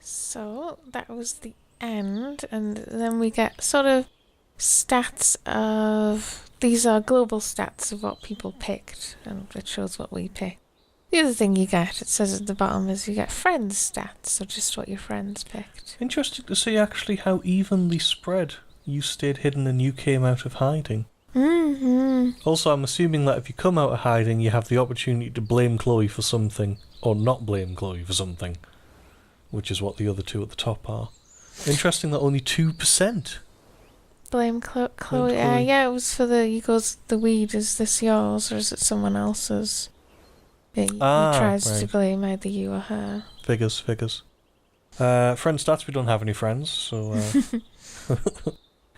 So that was the end, and then we get sort of stats of... These are global stats of what people picked, and it shows what we picked. The other thing you get, it says at the bottom, is you get friends stats, so just what your friends picked. Interesting to see actually how evenly spread you stayed hidden and you came out of hiding. Mm-hmm. Also, I'm assuming that if you come out of hiding, you have the opportunity to blame Chloe for something, or not blame Chloe for something, which is what the other two at the top are. Interesting that only 2%. Blame Chloe. Yeah, it was for the weed, is this yours, or is it someone else's? Yeah, he tries to blame either you or her. Figures. Friend stats, we don't have any friends, so...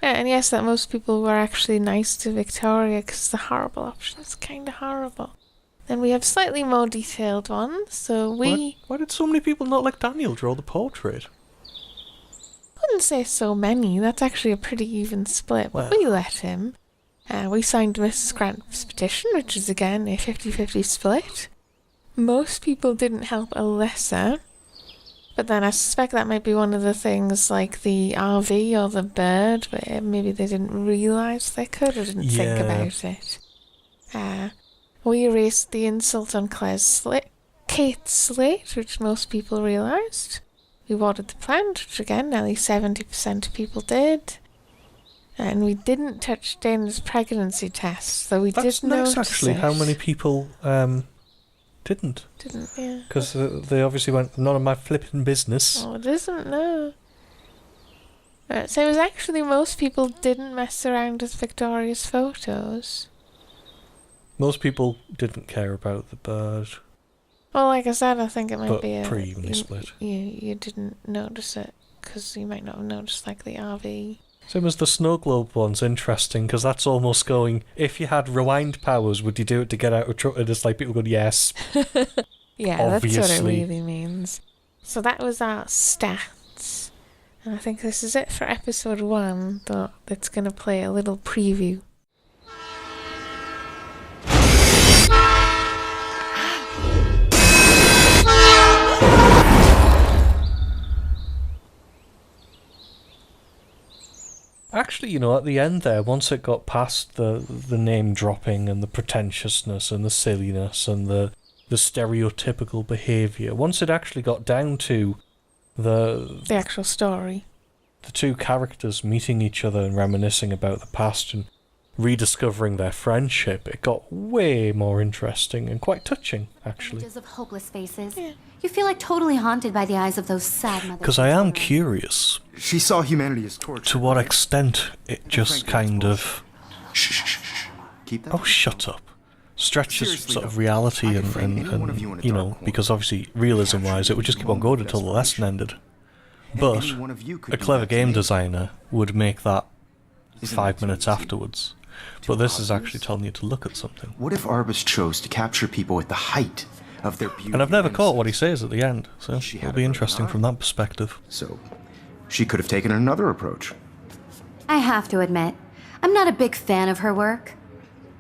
Yeah, and yes, that most people were actually nice to Victoria, because the horrible option is kind of horrible. Then we have slightly more detailed ones, so we... Why did so many people not let Daniel draw the portrait? I wouldn't say so many, that's actually a pretty even split, but we let him. We signed Mrs. Grant's petition, which is again a 50-50 split. Most people didn't help Alyssa, but then I suspect that might be one of the things like the RV or the bird, where maybe they didn't realise they could or didn't think about it. We erased the insult on Kate's slate, which most people realised. We watered the plant, which again nearly 70% of people did. And we didn't touch Dana's pregnancy test, though we did notice That's nice, actually, how many people didn't. Didn't, yeah. Because they obviously went, none of my flipping business. Oh, it isn't, no. Right, so it was actually most people didn't mess around with Victoria's photos. Most people didn't care about the bird. Well, like I said, I think it might be a... pretty evenly split. You didn't notice it, because you might not have noticed, like, the RV. Same as the snow globe one's interesting, because that's almost going, if you had rewind powers, would you do it to get out of trouble? And it's like people going, yes. Yeah, obviously. That's what it really means. So that was our stats. And I think this is it for episode 1, though it's going to play a little preview. Actually, you know, at the end there, once it got past the name dropping and the pretentiousness and the silliness and the stereotypical behaviour, once it actually got down to the actual story, the two characters meeting each other and reminiscing about the past and rediscovering their friendship, it got way more interesting and quite touching, actually. Images of hopeless faces. Yeah. You feel like totally haunted by the eyes of those sad mothers. Because I am curious. She saw humanity as torture. To what extent it just kind of... Shh. Keep that. Oh, shut up. Stretches sort of reality and you know, because obviously realism-wise it would just keep on going until the lesson ended. But a clever game designer would make that 5 minutes afterwards. But this is actually telling you to look at something. What if Arbus chose to capture people at the height of their beauty? And I've never caught what he says at the end, so it'll be interesting from that perspective. So, she could have taken another approach. I have to admit, I'm not a big fan of her work.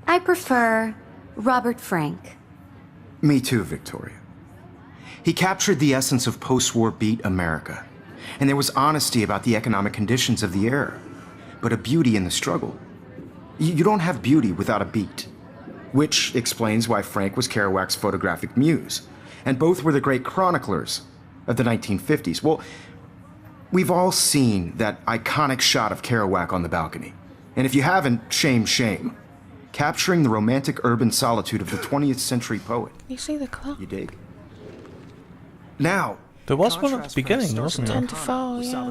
I prefer Robert Frank. Me too, Victoria. He captured the essence of post-war beat America, and there was honesty about the economic conditions of the era, but a beauty in the struggle. You don't have beauty without a beat. Which explains why Frank was Kerouac's photographic muse, and both were the great chroniclers of the 1950s. Well, we've all seen that iconic shot of Kerouac on the balcony. And if you haven't, shame. Capturing the romantic urban solitude of the 20th century poet. You see the clock? You dig? Now, there was one at the beginning, wasn't there? 10 to 4, yeah.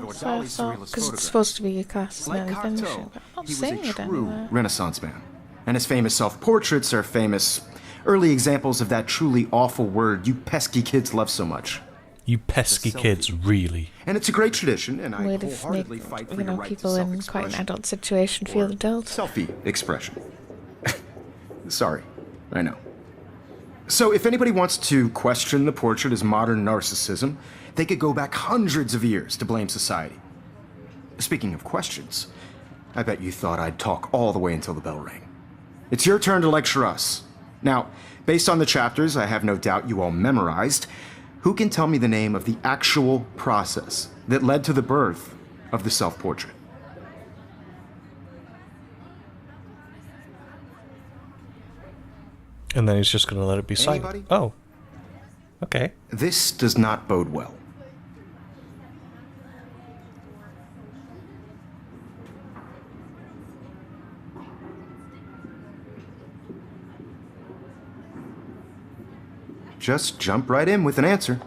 Because it's supposed to be a class nearly finishing, but I'm not seeing it anywhere. Renaissance man. And his famous self-portraits are famous early examples of that truly awful word you pesky kids love so much. You pesky kids, really. And it's a great tradition, and I Way to wholeheartedly make, fight for your right people to in quite an self-expression. adult situation feel adult. Selfie expression. Sorry, I know. So if anybody wants to question the portrait as modern narcissism, they could go back hundreds of years to blame society. Speaking of questions, I bet you thought I'd talk all the way until the bell rang. It's your turn to lecture us. Now, based on the chapters I have no doubt you all memorized, Who can tell me the name of the actual process that led to the birth of the self-portrait? And then he's just going to let it be signed. Anybody? Oh. Okay. This does not bode well. Just jump right in with an answer.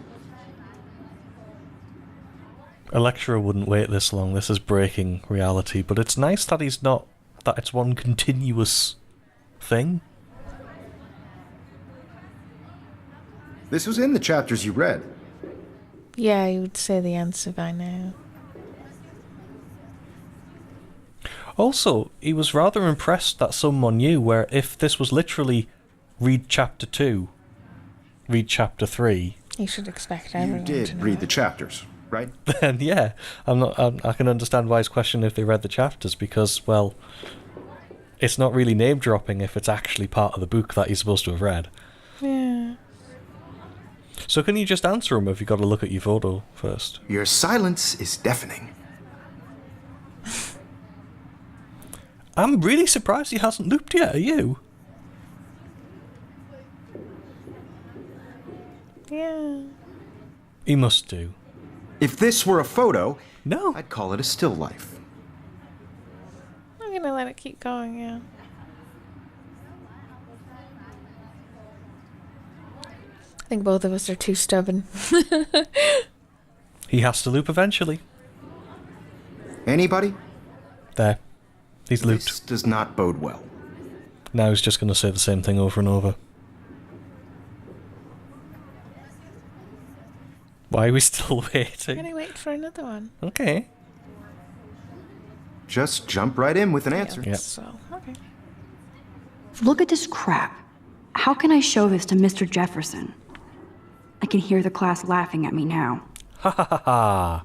A lecturer wouldn't wait this long. This is breaking reality. But it's nice that he's not... that it's one continuous thing. This was in the chapters you read. Yeah, you would say the answer by now. Also, he was rather impressed that someone knew, where if this was literally read chapter 2, read chapter 3... You should expect You everyone to did know read it. the chapters, right? then yeah, I can understand why his question if they read the chapters, because, well, it's not really name dropping if it's actually part of the book that you're supposed to have read. Yeah. So can you just answer him if you got to look at your photo first? Your silence is deafening. I'm really surprised he hasn't looped yet, are you? Yeah. He must do. If this were a photo, No. I'd call it a still life. I'm gonna let it keep going, yeah. I think both of us are too stubborn. He has to loop eventually. Anybody? There. He's looped. This does not bode well. Now he's just going to say the same thing over and over. Why are we still I'm waiting? gonna wait for another one. Okay. Just jump right in with an answer. Yep. So, okay. Look at this crap. How can I show this to Mr. Jefferson? I can hear the class laughing at me now. Ha ha ha ha.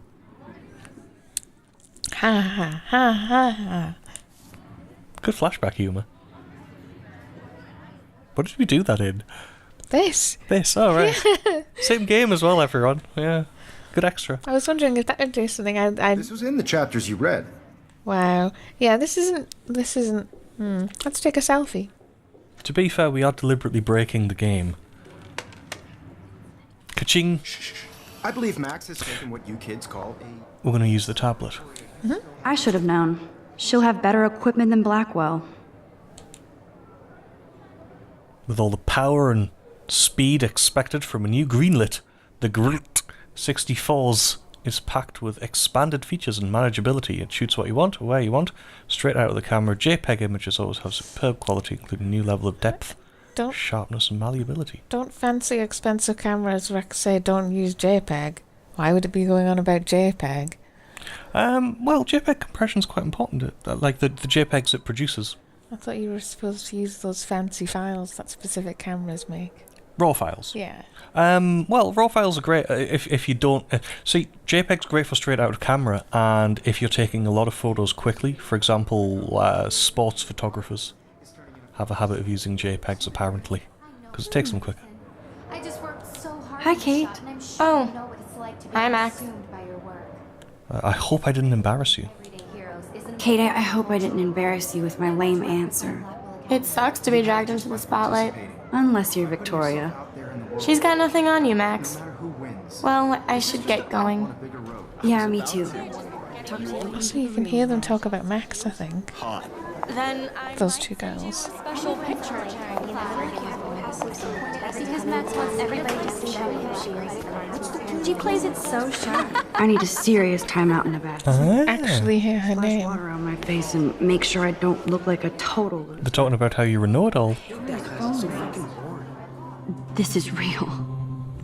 Ha ha ha ha ha. Good flashback humour. What did we do that in? This. This, oh right. Same game as well, everyone. Yeah. Good extra. I was wondering if that would do something. I'd This was in the chapters you read. Wow. Yeah, this isn't. Let's take a selfie. To be fair, we are deliberately breaking the game. Ka-ching. I believe Max has taken what you kids call a... We're going to use the tablet. I should have known. She'll have better equipment than Blackwell. With all the power and speed expected from a new greenlit, the Grit 64s is packed with expanded features and manageability. It shoots what you want, where you want, straight out of the camera. JPEG images always have superb quality, including a new level of depth, Don't sharpness and malleability. don't fancy expensive cameras. Rex say don't use JPEG. Why would it be going on about JPEG? Well, JPEG compression is quite important. Like the JPEGs it produces. I thought you were supposed to use those fancy files that specific cameras make. Raw files. Yeah. Well, raw files are great if you don't... see, JPEG's great for straight out of camera, and if you're taking a lot of photos quickly, for example, sports photographers have a habit of using JPEGs, apparently, because it takes them quicker. I just worked so hard. Hi, Kate. And I'm sure Oh. you know what it's like to be Hi, Max. consumed by your work. I hope I didn't embarrass you. Everyday heroes isn't Kate, I hope I didn't embarrass you with my lame answer. It sucks to be dragged into the spotlight. Unless you're Victoria. She's got nothing on you, Max. Who wins? Well, I should get going. Yeah, me too. So you can hear them talk about Max, I think. Then I Those two girls. special picture. because Max wants everybody to see who she is. She plays it so sharp. I need a serious timeout in the bath. Actually hear her Splash name. water on my face and make sure I don't look like a total loser. They're talking about how you're a know-it-all. This is real.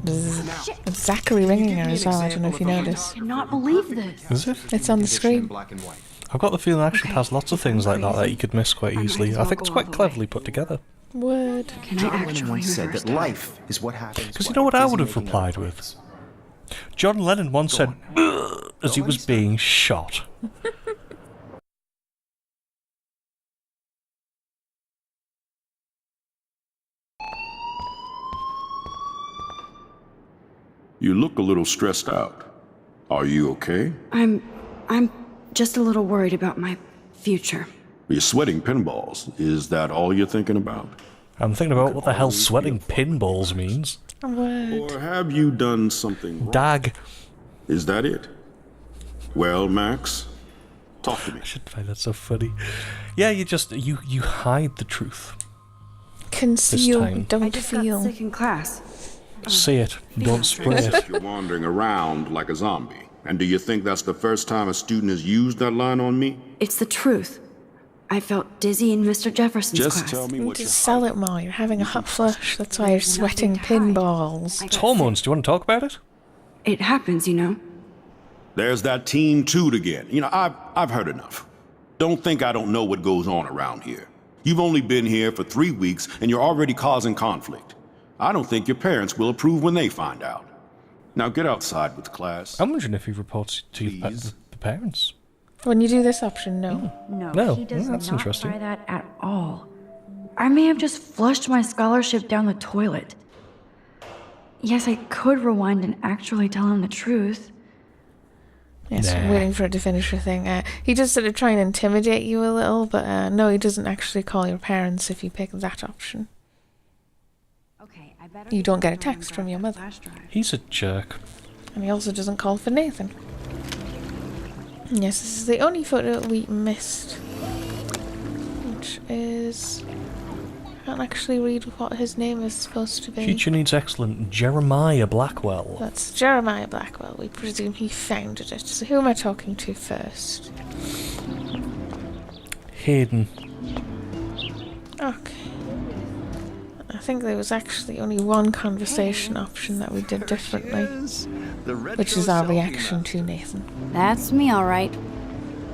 It's Zachary ringing her as well. I don't know if you noticed. I cannot believe this. Is it? It's on the screen. Black and white. I've got the feeling it actually has lots of things like that you could miss quite easily. I think it's quite cleverly put together. Word. Can I John Lennon actually once said reverse that time? life is what happens. Because you while know what I you're would have busy making replied other with? plans. John Lennon once said, "Ugh," as he was being shot. You look a little stressed out. Are you okay? I'm just a little worried about my future. You're sweating pinballs. Is that all you're thinking about? I'm thinking about what the hell sweating pinballs means. What? Or have you done something wrong? Dag. Is that it? Well, Max, talk to me. I should find that so funny. Yeah, you hide the truth. Conceal, time. don't I just feel. got sick in class. Say it, don't spray it. You're wandering around like a zombie. And do you think that's the first time a student has used that line on me? It's the truth. I felt dizzy in Mr. Jefferson's Just class. tell me You what need you're to sell it more. You're having a hot flush. That's why you're sweating pinballs. It's hormones. Do you want to talk about it? It happens, you know. There's that teen toot again. You know, I've heard enough. Don't think I don't know what goes on around here. You've only been here for 3 weeks and you're already causing conflict. I don't think your parents will approve when they find out. Now get outside with class. I'm wondering if he reports to Please. the parents. When you do this option, no. No, he does that's not interesting. buy that at all. I may have just flushed my scholarship down the toilet. Yes, I could rewind and actually tell him the truth. Yes, I'm Nah. waiting for it to finish your thing. He just sort of try and intimidate you a little, but no, he doesn't actually call your parents if you pick that option. Okay, I better You don't get a text from your mother. He's a jerk. And he also doesn't call for Nathan. Yes, this is the only photo we missed. Which is... I can't actually read what his name is supposed to be. Future needs excellent Jeremiah Blackwell. That's Jeremiah Blackwell. We presume he founded it. So who am I talking to first? Hayden. Okay. I think there was actually only one conversation option that we did differently. Which is our reaction to Nathan. That's me, all right.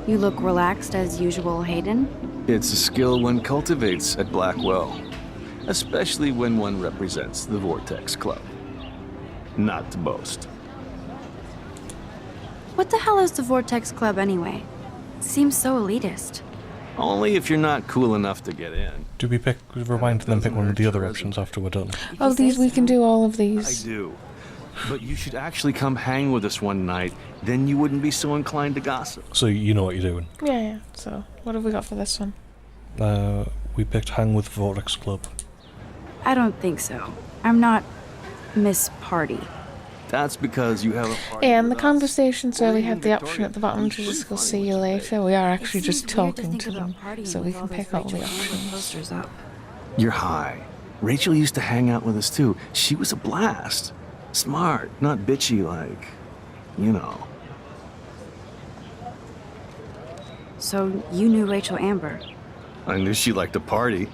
You look relaxed as usual, Hayden. It's a skill one cultivates at Blackwell, especially when one represents the Vortex Club. Not to boast. What the hell is the Vortex Club anyway? Seems so elitist. Only if you're not cool enough to get in. Do we rewind and then pick one of the other options after we're done? Oh, these, we can do all of I these. do. But you should actually come hang with us one night, then you wouldn't be so inclined to gossip. So you know what you're doing. Yeah. So, what have we got for this one? We picked Hang with Vortex Club. I don't think so. I'm not Miss Party. That's because you have a party And the with us. conversations where we Or have the even option at the bottom to Victoria. just go see you later, we are actually just talking to them, partying so we with can all those pick all the Rachel Amber options. posters up. You're high. Rachel used to hang out with us too. She was a blast. Smart, not bitchy like, you know. So you knew Rachel Amber. I knew she liked to party.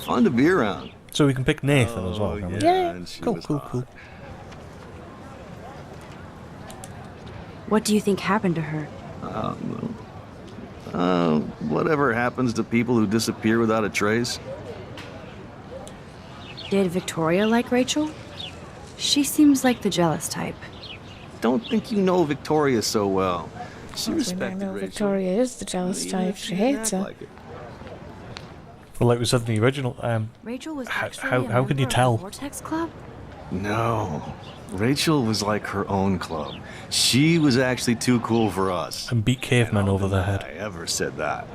Fun to be around. So we can pick Nathan as well. Can we? Yeah. and she Cool, was cool, hot. cool. What do you think happened to her? Whatever happens to people who disappear without a trace. Did Victoria like Rachel? She seems like the jealous type. Don't think you know Victoria so well. She I respected know Rachel. Victoria is the jealous even type. if She didn't hates act her. like it. Well, like we said in the original, Rachel was How- actually how- a how could you member of the tell? Vortex Club? No. Rachel was like her own club. She was actually too cool for us. and beat cavemen over their head. I ever said that.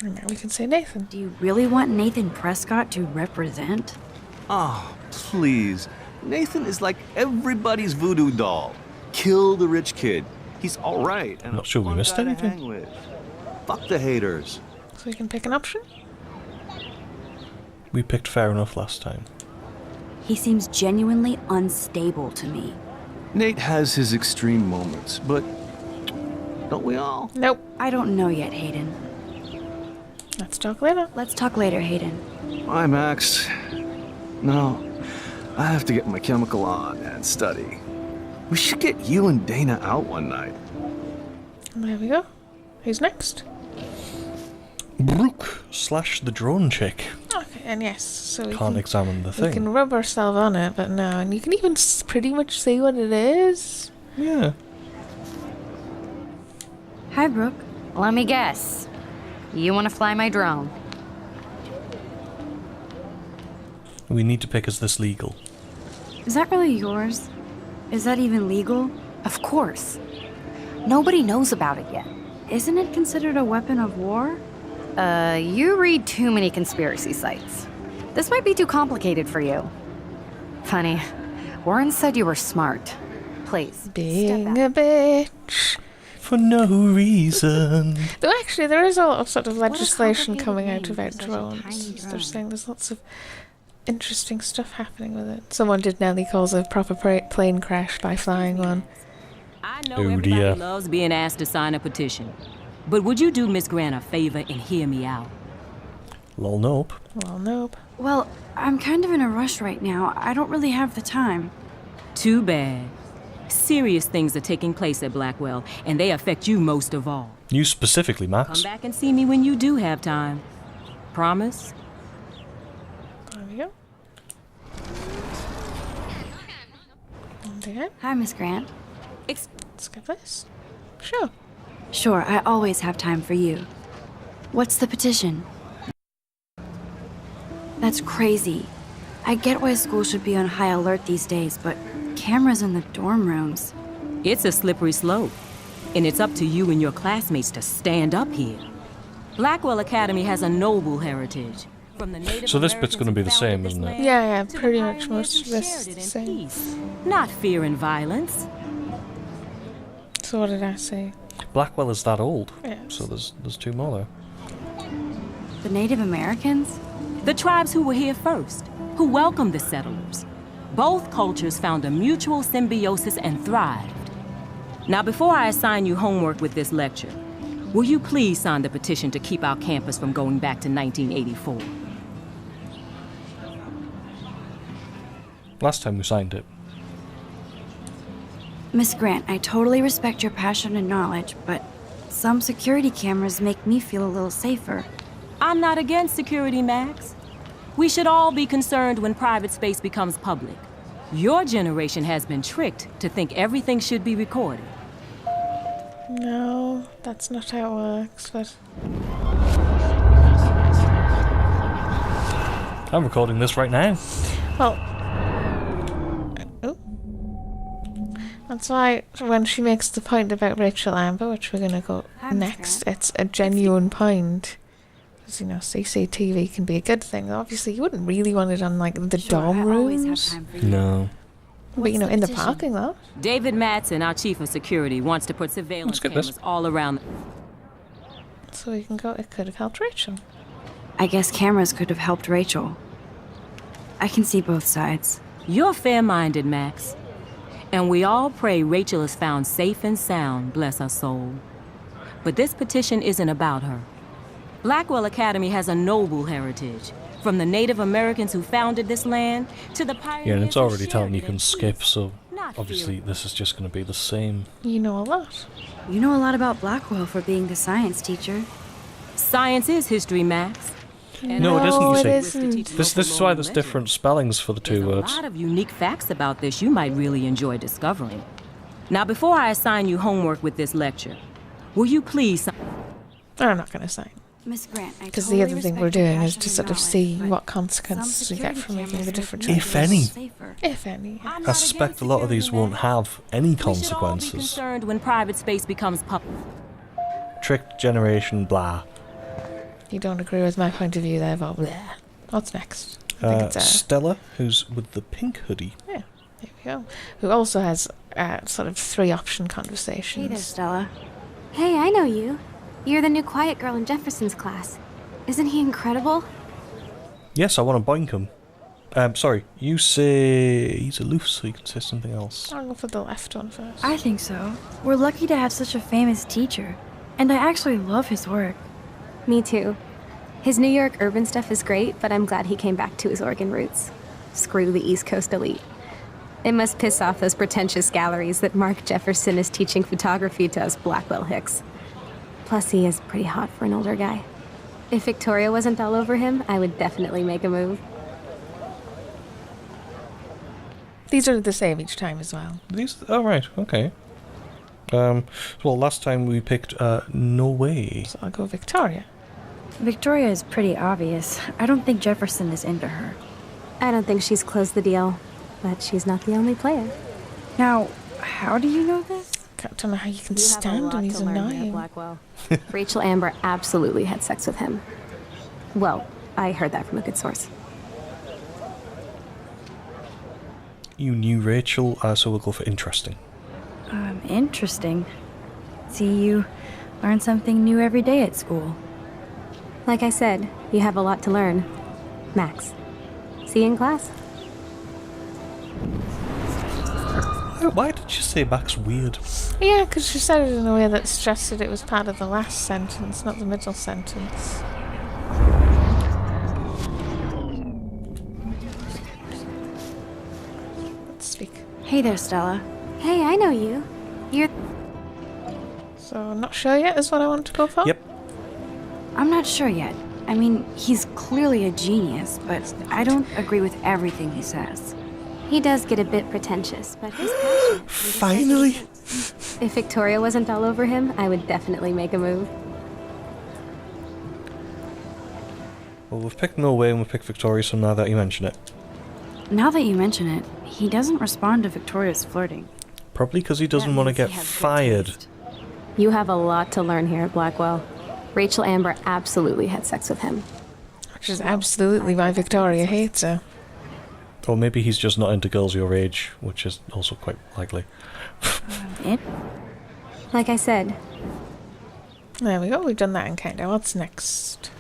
And now we can say Nathan. Do you really want Nathan Prescott to represent? Oh, please. Nathan is like everybody's voodoo doll. Kill the rich kid. He's all right. And Not a sure we fun missed guy to anything. hang with. Fuck the haters. So we can pick an option? We picked Fair Enough last time. He seems genuinely unstable to me. Nate has his extreme moments, but don't we all? Nope. I don't know yet, Hayden. Let's talk later. Let's talk later, Hayden. Bye, Max. No, I have to get my chemical on and study. We should get you and Dana out one night. And there we go. Who's next? Brooke / the drone chick. Okay, and yes, so we Can't can, examine the we thing. can rub ourselves on it, but no. And you can even pretty much see what it is. Yeah. Hi, Brooke. Let me guess. You want to fly my drone? We need to pick, is this legal? Is that really yours? Is that even legal? Of course. Nobody knows about it yet. Isn't it considered a weapon of war? You read too many conspiracy sites. This might be too complicated for you. Funny, Warren said you were smart. Please, Being a bitch. For no reason. Though actually, there is a lot of sort of legislation coming out about drones. They're saying there's lots of interesting stuff happening with it. Someone did nearly cause a proper plane crash by flying one. I know Oh, everybody dear. loves being asked to sign a petition. But would you do Miss Grant a favor and hear me out? Lol, nope. Well, nope. Well, I'm kind of in a rush right now. I don't really have the time. Too bad. Serious things are taking place at Blackwell, and they affect you most of all. You specifically, Max. Come back and see me when you do have time. Promise? There we go. And again. Hi, Miss Grant. Let's get this. Sure. Sure, I always have time for you. What's the petition? That's crazy. I get why school should be on high alert these days, but cameras in the dorm rooms. It's a slippery slope, and it's up to you and your classmates to stand up here. Blackwell Academy has a noble heritage. From the Native So this bit's gonna be the same, isn't it? Yeah, pretty much most of this is the same. Peace, not fear and violence. So what did I say? Blackwell is that old. Yeah. So there's two more there. The Native Americans? The tribes who were here first, who welcomed the settlers. Both cultures found a mutual symbiosis and thrived. Now, before I assign you homework with this lecture, will you please sign the petition to keep our campus from going back to 1984? Last time we signed it. Miss Grant, I totally respect your passion and knowledge, but some security cameras make me feel a little safer. I'm not against security, Max. We should all be concerned when private space becomes public. Your generation has been tricked to think everything should be recorded. No, that's not how it works, but... I'm recording this right now. Well... Oh. That's why when she makes the point about Rachel Amber, which we're gonna go next, it's a genuine point. Because, you know, CCTV can be a good thing. Obviously, you wouldn't really want it on, like, the dorm rooms. No. But, you know, in the parking lot. David Matson, our chief of security, wants to put surveillance cameras all around. So we can go, it could have helped Rachel. I guess cameras could have helped Rachel. I can see both sides. You're fair-minded, Max. And we all pray Rachel is found safe and sound, bless her soul. But this petition isn't about her. Blackwell Academy has a noble heritage. From the Native Americans who founded this land to the pioneers. Yeah, and it's already who telling you shared can it. skip, so Not obviously this is just going to be the same. You know a lot. You know a lot about Blackwell for being the science teacher. Science is history, Max. And No, it isn't, you it see. isn't. This is why there's different spellings for the two There's words. a lot of unique facts about this you might really enjoy discovering. Now, before I assign you homework with this lecture, will you please... I'm not going to sign. Miss Grant, I Because totally the other thing respect we're your doing is passion to and sort of knowledge, see but what consequences some we get from security making the cameras different make me If feel any. safer. If any. I suspect a lot of these won't have any We should all be consequences. concerned when private space becomes public. Trick generation, blah. You don't agree with my point of view there, but bleh. What's next? I think it's Stella, who's with the pink hoodie. yeah, there we go. Who also has sort of 3-option Hey there, conversations. Stella. Hey, I know you. You're the new quiet girl in Jefferson's class. Isn't he incredible? Yes, I want to boink him. Sorry, you say he's aloof, so you can say something else. I'll go for the left one first. I think so. We're lucky to have such a famous teacher. And I actually love his work. Me too. His New York urban stuff is great, but I'm glad he came back to his Oregon roots. Screw the East Coast elite. It must piss off those pretentious galleries that Mark Jefferson is teaching photography to us Blackwell hicks. Plus, he is pretty hot for an older guy. If Victoria wasn't all over him, I would definitely make a move. These are the same each time as well. These? Oh, right, okay. Well, last time we picked No Way. So I'll go Victoria. Victoria is pretty obvious. I don't think Jefferson is into her. I don't think she's closed the deal. but she's not the only player. Now, how do you know this? I don't know how you can You have a stand lot him. He's to learn here, annoying. Blackwell. Rachel Amber absolutely had sex with him. Well, I heard that from a good source. You knew Rachel, so we'll go for interesting. Interesting. See, you learn something new every day at school. Like I said, you have a lot to learn. Max. See you in class. Why did you say Max weird? Yeah, because she said it in a way that suggested it was part of the last sentence, not the middle sentence. Let's speak. Hey there, Stella. Hey, I know you. You're... So, not sure yet is what I want to go for? Yep. I'm not sure yet. I mean, he's clearly a genius, but I don't agree with everything he says. He does get a bit pretentious, but he's passionate. Finally! If Victoria wasn't all over him, I would definitely make a move. Well, we've picked No Way and we've picked Victoria, so now that you mention it. Now that you mention it, he doesn't respond to Victoria's flirting. Probably because he doesn't That want to means get he has good fired. taste. You have a lot to learn here at Blackwell. Rachel Amber absolutely had sex with him. Which is absolutely why Victoria hates her. Or maybe he's just not into girls your age, which is also quite likely. Like I said, There we go, we've done that encounter. What's next?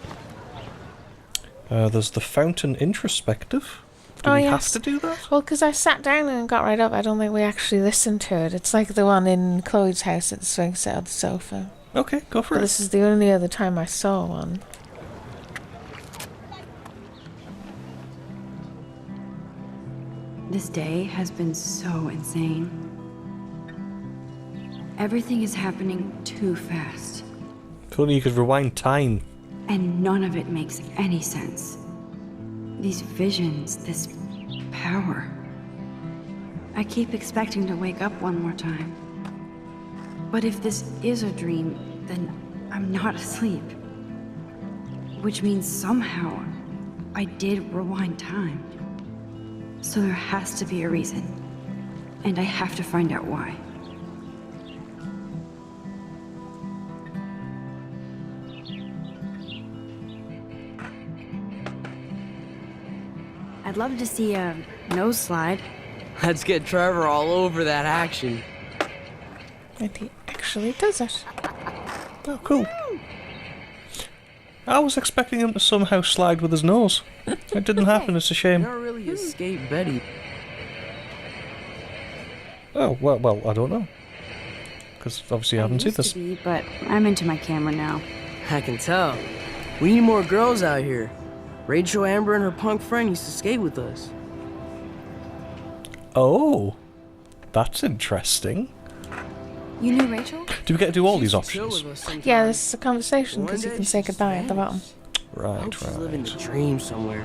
There's the Fountain Introspective. Do we have to do that? Well, because I sat down and got right up, I don't think we actually listened to it. It's like the one in Chloe's house at the swing set of the sofa. Okay, go for But it. this is the only other time I saw one. This day has been so insane. Everything is happening too fast, If only you could rewind time. and none of it makes any sense. These visions, this power. I keep expecting to wake up one more time. But if this is a dream, then I'm not asleep. Which means somehow I did rewind time. So there has to be a reason. And I have to find out why. I'd love to see a nose slide. Let's get Trevor all over that action. And he actually does it. Oh, cool. I was expecting him to somehow slide with his nose. It didn't happen, it's a shame. Not really escape Betty. Oh, well, I don't know. Because obviously I haven't seen this. Be, but I'm into my camera now. I can tell. We need more girls out here. Rachel Amber and her punk friend used to skate with us. Oh, that's interesting. You knew Rachel? Do we get to do all these options? Yeah, this is a conversation because you can say goodbye at the bottom. Right, She's living the dream somewhere.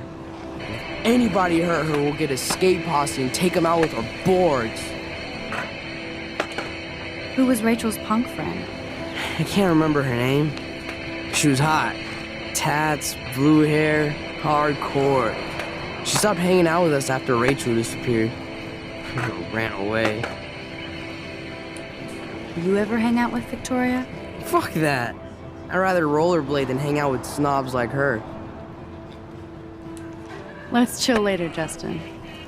If anybody hurt her, we'll get a skate posse and take them out with our boards. Who was Rachel's punk friend? I can't remember her name. She was hot. Tats, blue hair, hardcore. She stopped hanging out with us after Rachel disappeared. Ran away. You ever hang out with Victoria? Fuck that. I'd rather rollerblade than hang out with snobs like her. Let's chill later, Justin.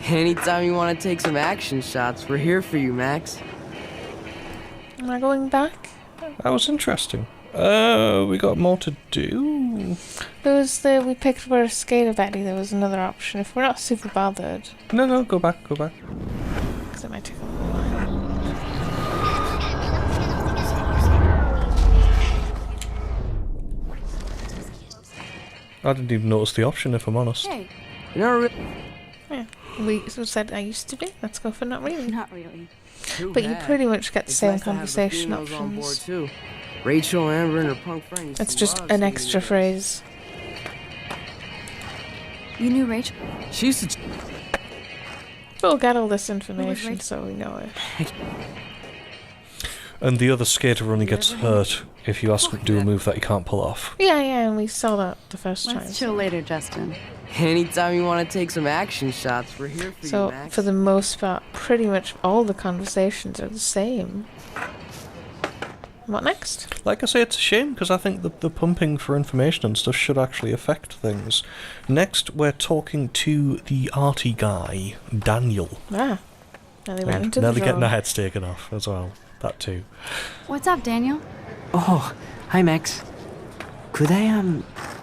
Anytime you want to take some action shots, we're here for you, Max. Am I going back? That was interesting. We got more to do. There was we picked for a skater Betty, there was another option. If we're not super bothered. No, go back. Because it might take a little while. I didn't even notice the option, if I'm honest. Hey. Yeah. We said I used to be. Let's go for not really. Not really. But you pretty much get the same conversation options. On board too. Rachel, Amber, and her punk friend. It's just an extra phrase. You knew Rachel? She used to. We'll get all this information so we know it. And the other skater only gets hurt if you ask him to do a move that he can't pull off. Yeah, and we saw that the first time. Let's chill later, Justin. Anytime you want to take some action shots, we're here for you, So, Max. for the most part, pretty much all the conversations are the same. What next? Like I say, it's a shame, because I think that the pumping for information and stuff should actually affect things. Next, we're talking to the arty guy, Daniel. Ah. Nearly ran into the Nearly getting drawer. our heads taken off as well. That too. What's up, Daniel? Oh, hi Max. Could I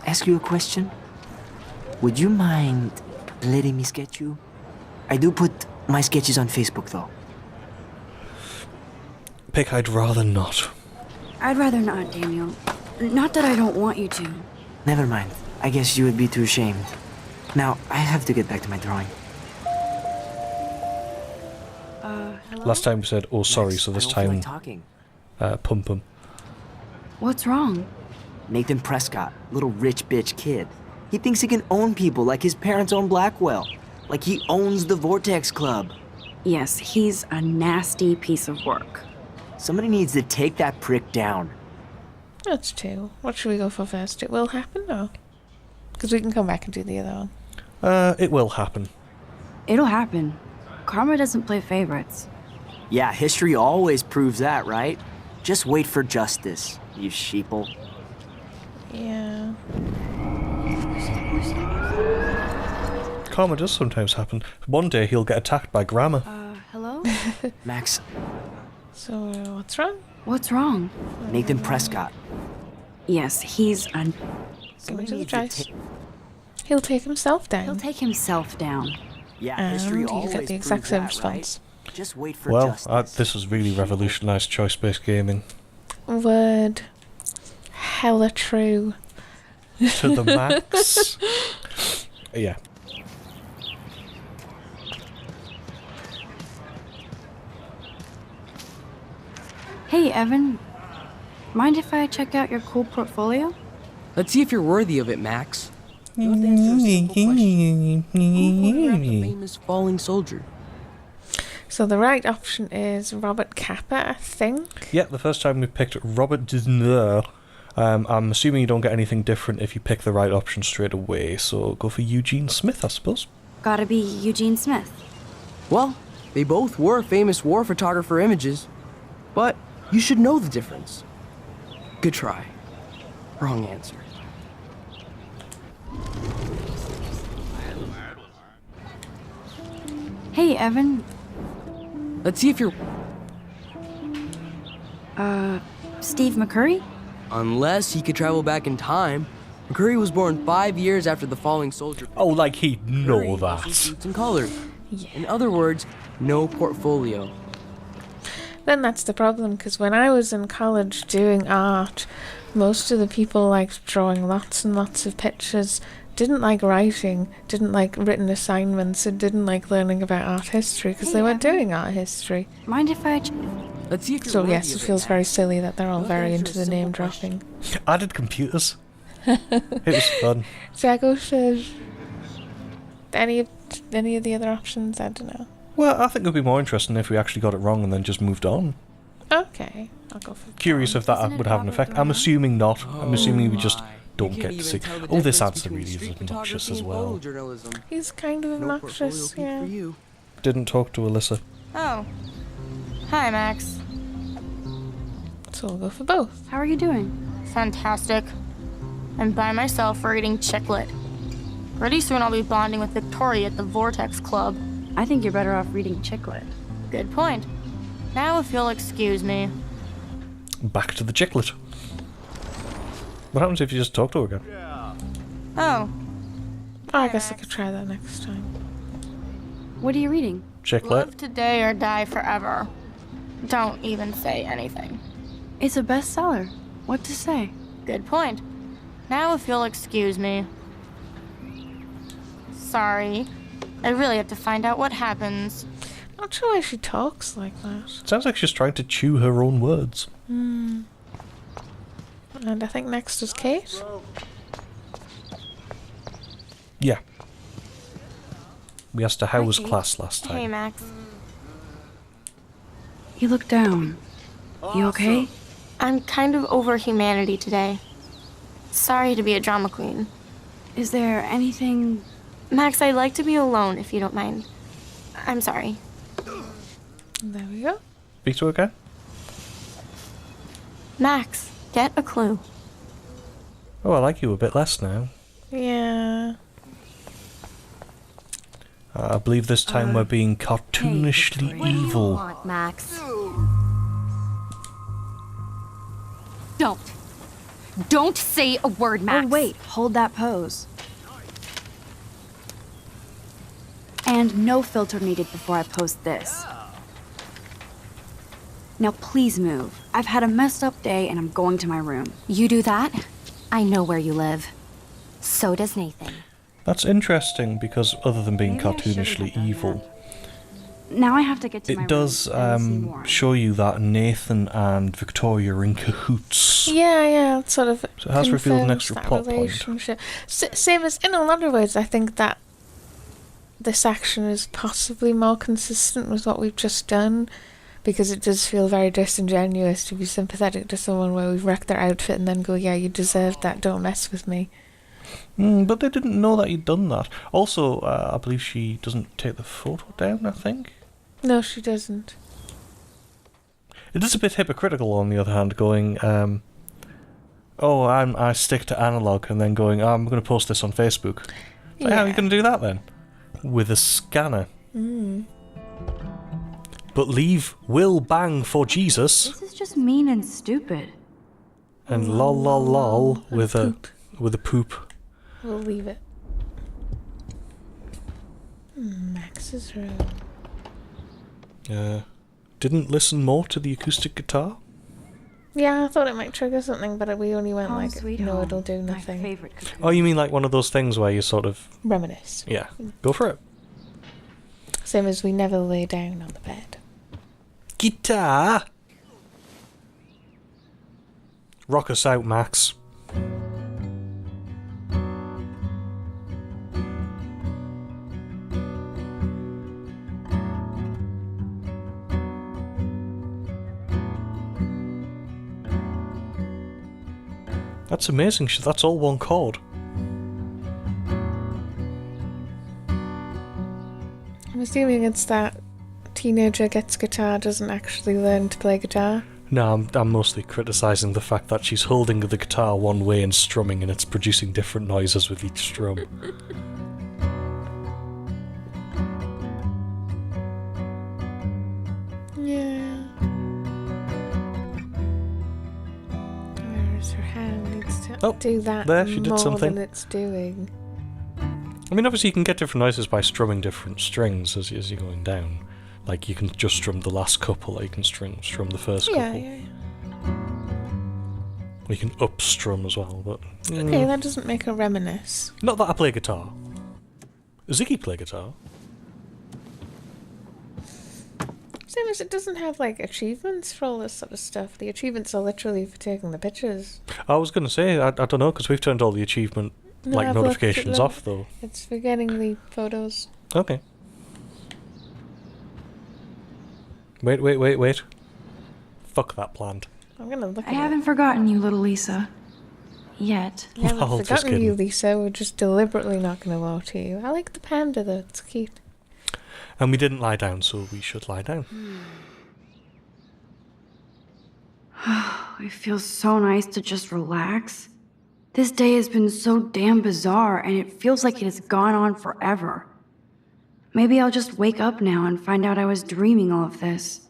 ask you a question? Would you mind letting me sketch you? I do put my sketches on Facebook though. Pick, I'd rather not. I'd rather not, Daniel. Not that I don't want you to. Never mind. I guess you would be too ashamed. Now, I have to get back to my drawing. Hello? Last time we said, oh sorry, so this I don't feel time, like talking. pump him. What's wrong? Nathan Prescott, little rich bitch kid. He thinks he can own people like his parents own Blackwell. Like he owns the Vortex Club. Yes, he's a nasty piece of work. Somebody needs to take that prick down. That's two. What should we go for first? It will happen, or? Because we can come back and do the other one. It will happen. It'll happen. Karma doesn't play favorites. Yeah, history always proves that, right? Just wait for justice, you sheeple. Yeah. Karma does sometimes happen. One day he'll get attacked by grammar. Hello? Max. So, what's wrong? What's wrong? Nathan Prescott. Yes, he's a... Give to the dice. He'll take himself down. He'll take himself down. Yeah, history And you always get the proves exact same that, response. right? Just wait for Well, justice. this has really revolutionised choice-based gaming. Word. Hella true. To the max. Yeah. Hey, Evan. Mind if I check out your cool portfolio? Let's see if you're worthy of it, Max. You have to answer a simple question. Who photographed the famous falling soldier? So the right option is Robert Capa, I think. Yeah, the first time we picked Robert Disney. I'm assuming you don't get anything different if you pick the right option straight away, so go for Eugene Smith, I suppose. Gotta be Eugene Smith. Well, they both were famous war photographer images, but you should know the difference. Good try. Wrong answer. Hey, Evan. Let's see if you're... Steve McCurry? Unless he could travel back in time. McCurry was born 5 years after the falling soldier. Oh, like he'd know McCurry also that. shoots in color. In other words, no portfolio. Then that's the problem, because when I was in college doing art, most of the people liked drawing lots and lots of pictures, didn't like writing, didn't like written assignments, and didn't like learning about art history, because they weren't doing art history. Mind if I... Let's see if you're So worthy yes, of it feels Max. very silly that they're all You'll very answer into a the name simple dropping. I did computers. It was fun. So I go for any of the other options? I don't know. Well, I think it would be more interesting if we actually got it wrong and then just moved on. Okay, I'll go for Curious if that Isn't it would have an Robert effect. I'm Durant? assuming not. I'm assuming we just my. don't You get can't to even see. tell the Oh, this difference answer between really is street obnoxious photography as and well. photojournalism. He's kind of No obnoxious, portfolio yeah. peak for you. Didn't talk to Alyssa. Oh. Hi, Max. So we'll go for both. How are you doing? Fantastic. I'm by myself reading Chicklet. Pretty soon I'll be bonding with Victoria at the Vortex Club. I think you're better off reading Chicklet. Good point. Now if you'll excuse me. Back to the chicklet. What happens if you just talk to her again? Oh. I guess I could try that next time. What are you reading? Chicklet? Live today or die forever. Don't even say anything. It's a bestseller. What to say? Good point. Now if you'll excuse me. Sorry. I really have to find out what happens. Not sure why she talks like that. Sounds like she's trying to chew her own words. And I think next is Kate. Yeah. We asked her how was Kate. class last Hey, time. Max. You look down. You okay? I'm kind of over humanity today. Sorry to be a drama queen. Is there anything... Max, I'd like to be alone if you don't mind. I'm sorry. There we go. Victor, okay? Max, get a clue. Oh, I like you a bit less now. Yeah. I believe this time we're being cartoonishly evil. What do you want, Max? Don't say a word, Max. Oh, wait. Hold that pose. And no filter needed before I post this. Now please move. I've had a messed up day and I'm going to my room. You do that? I know where you live. So does Nathan. That's interesting because other than being cartoonishly evil, Now I have to get to my it does show you that Nathan and Victoria are in cahoots. Yeah, it sort of. So it has revealed an extra that plot point. relationship. Same as in a lot of ways, I think that this action is possibly more consistent with what we've just done, because it does feel very disingenuous to be sympathetic to someone where we've wrecked their outfit and then go, yeah, you deserved that, don't mess with me. But they didn't know that you'd done that. Also, I believe she doesn't take the photo down, I think. No, she doesn't. It is a bit hypocritical, on the other hand, going, I stick to analog, and then going, I'm going to post this on Facebook. So how are you going to do that then? With a scanner. But leave Will bang for Jesus. This is just mean and stupid. And lol lol lol with a poop. We'll leave it. Max's room. Didn't listen more to the acoustic guitar? Yeah, I thought it might trigger something, but we only went Home like, sweet no, home. it'll do My nothing. favorite cookie. Oh, you mean like one of those things where you sort of... Reminisce. Yeah, go for it. Same as we never lay down on the bed. Guitar! Rock us out, Max. That's amazing, that's all one chord. I'm assuming it's that teenager gets guitar, doesn't actually learn to play guitar. No, I'm mostly criticising the fact that she's holding the guitar one way and strumming, and it's producing different noises with each strum. Yeah. Whereas her hand needs to do that there, she did more something. than it's doing. I mean, obviously you can get different noises by strumming different strings as you're going down. Like, you can just strum the last couple, or you can strum the first couple. Yeah. You can up strum as well, but... Okay, that doesn't make her reminisce. Not that I play guitar. Ziggy play guitar. Same as it doesn't have, like, achievements for all this sort of stuff. The achievements are literally for taking the pictures. I was going to say, I don't know, because we've turned all the achievement No, I've looked, notifications off, though. It's for getting the photos. Okay. Wait. Fuck that plant. I'm gonna look I at haven't forgotten you, little Lisa. Yet. it. I haven't Well, just forgotten you, kidding. Lisa. We're just deliberately not gonna water you. I like the panda, though. It's cute. And we didn't lie down, so we should lie down. It feels so nice to just relax. This day has been so damn bizarre, and it feels like it has gone on forever. Maybe I'll just wake up now and find out I was dreaming all of this.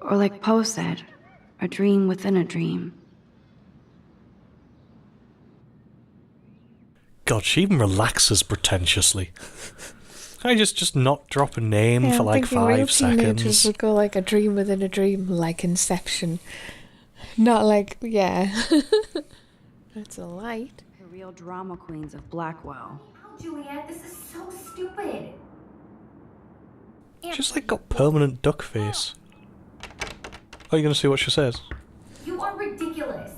Or like Poe said, a dream within a dream. God, she even relaxes pretentiously. I just not drop a name Yeah, for I'm like thinking real 5 teenagers seconds. would go like a dream within a dream, like Inception. Not like, yeah. It's a light. The real drama queens of Blackwell. Oh, Juliet, this is so stupid. She's like got permanent duck face. Are you going to see what she says? You are ridiculous.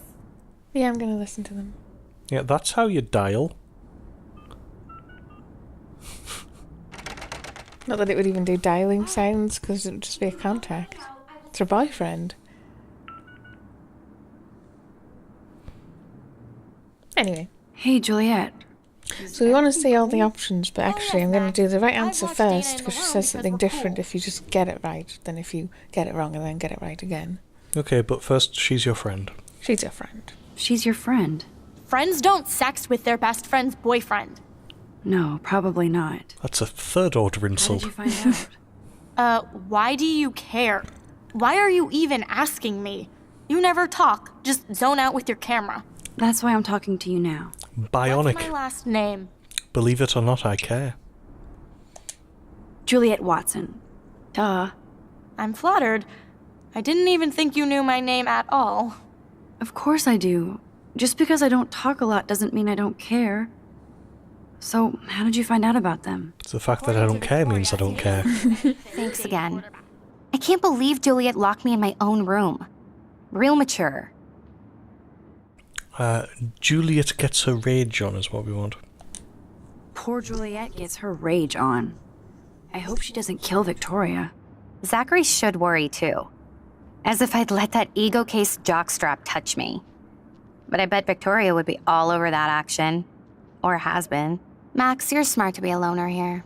Yeah, I'm gonna listen to them. Yeah, that's how you dial. Not that it would even do dialing sounds, because it would just be a contact. It's her boyfriend. Anyway. Hey, Juliet. So we want to say all the options, but actually I'm going to do the right answer first, because she says something different if you just get it right than if you get it wrong and then get it right again. Okay, but first, she's your friend. She's your friend. She's your friend. Friends don't sex with their best friend's boyfriend. No, probably not. That's a third-order insult. How did you find out? Why do you care? Why are you even asking me? You never talk, just zone out with your camera. That's why I'm talking to you now. Bionic. What's my last name? Believe it or not, I care. Juliet Watson. Duh. I'm flattered. I didn't even think you knew my name at all. Of course I do. Just because I don't talk a lot doesn't mean I don't care. So, how did you find out about them? The fact that I don't care means I don't care. Thanks again. I can't believe Juliet locked me in my own room. Real mature. Juliet gets her rage on is what we want. Poor Juliet gets her rage on. I hope she doesn't kill Victoria. Zachary should worry too. As if I'd let that ego-cased jockstrap touch me. But I bet Victoria would be all over that action. Or has been. Max, you're smart to be a loner here.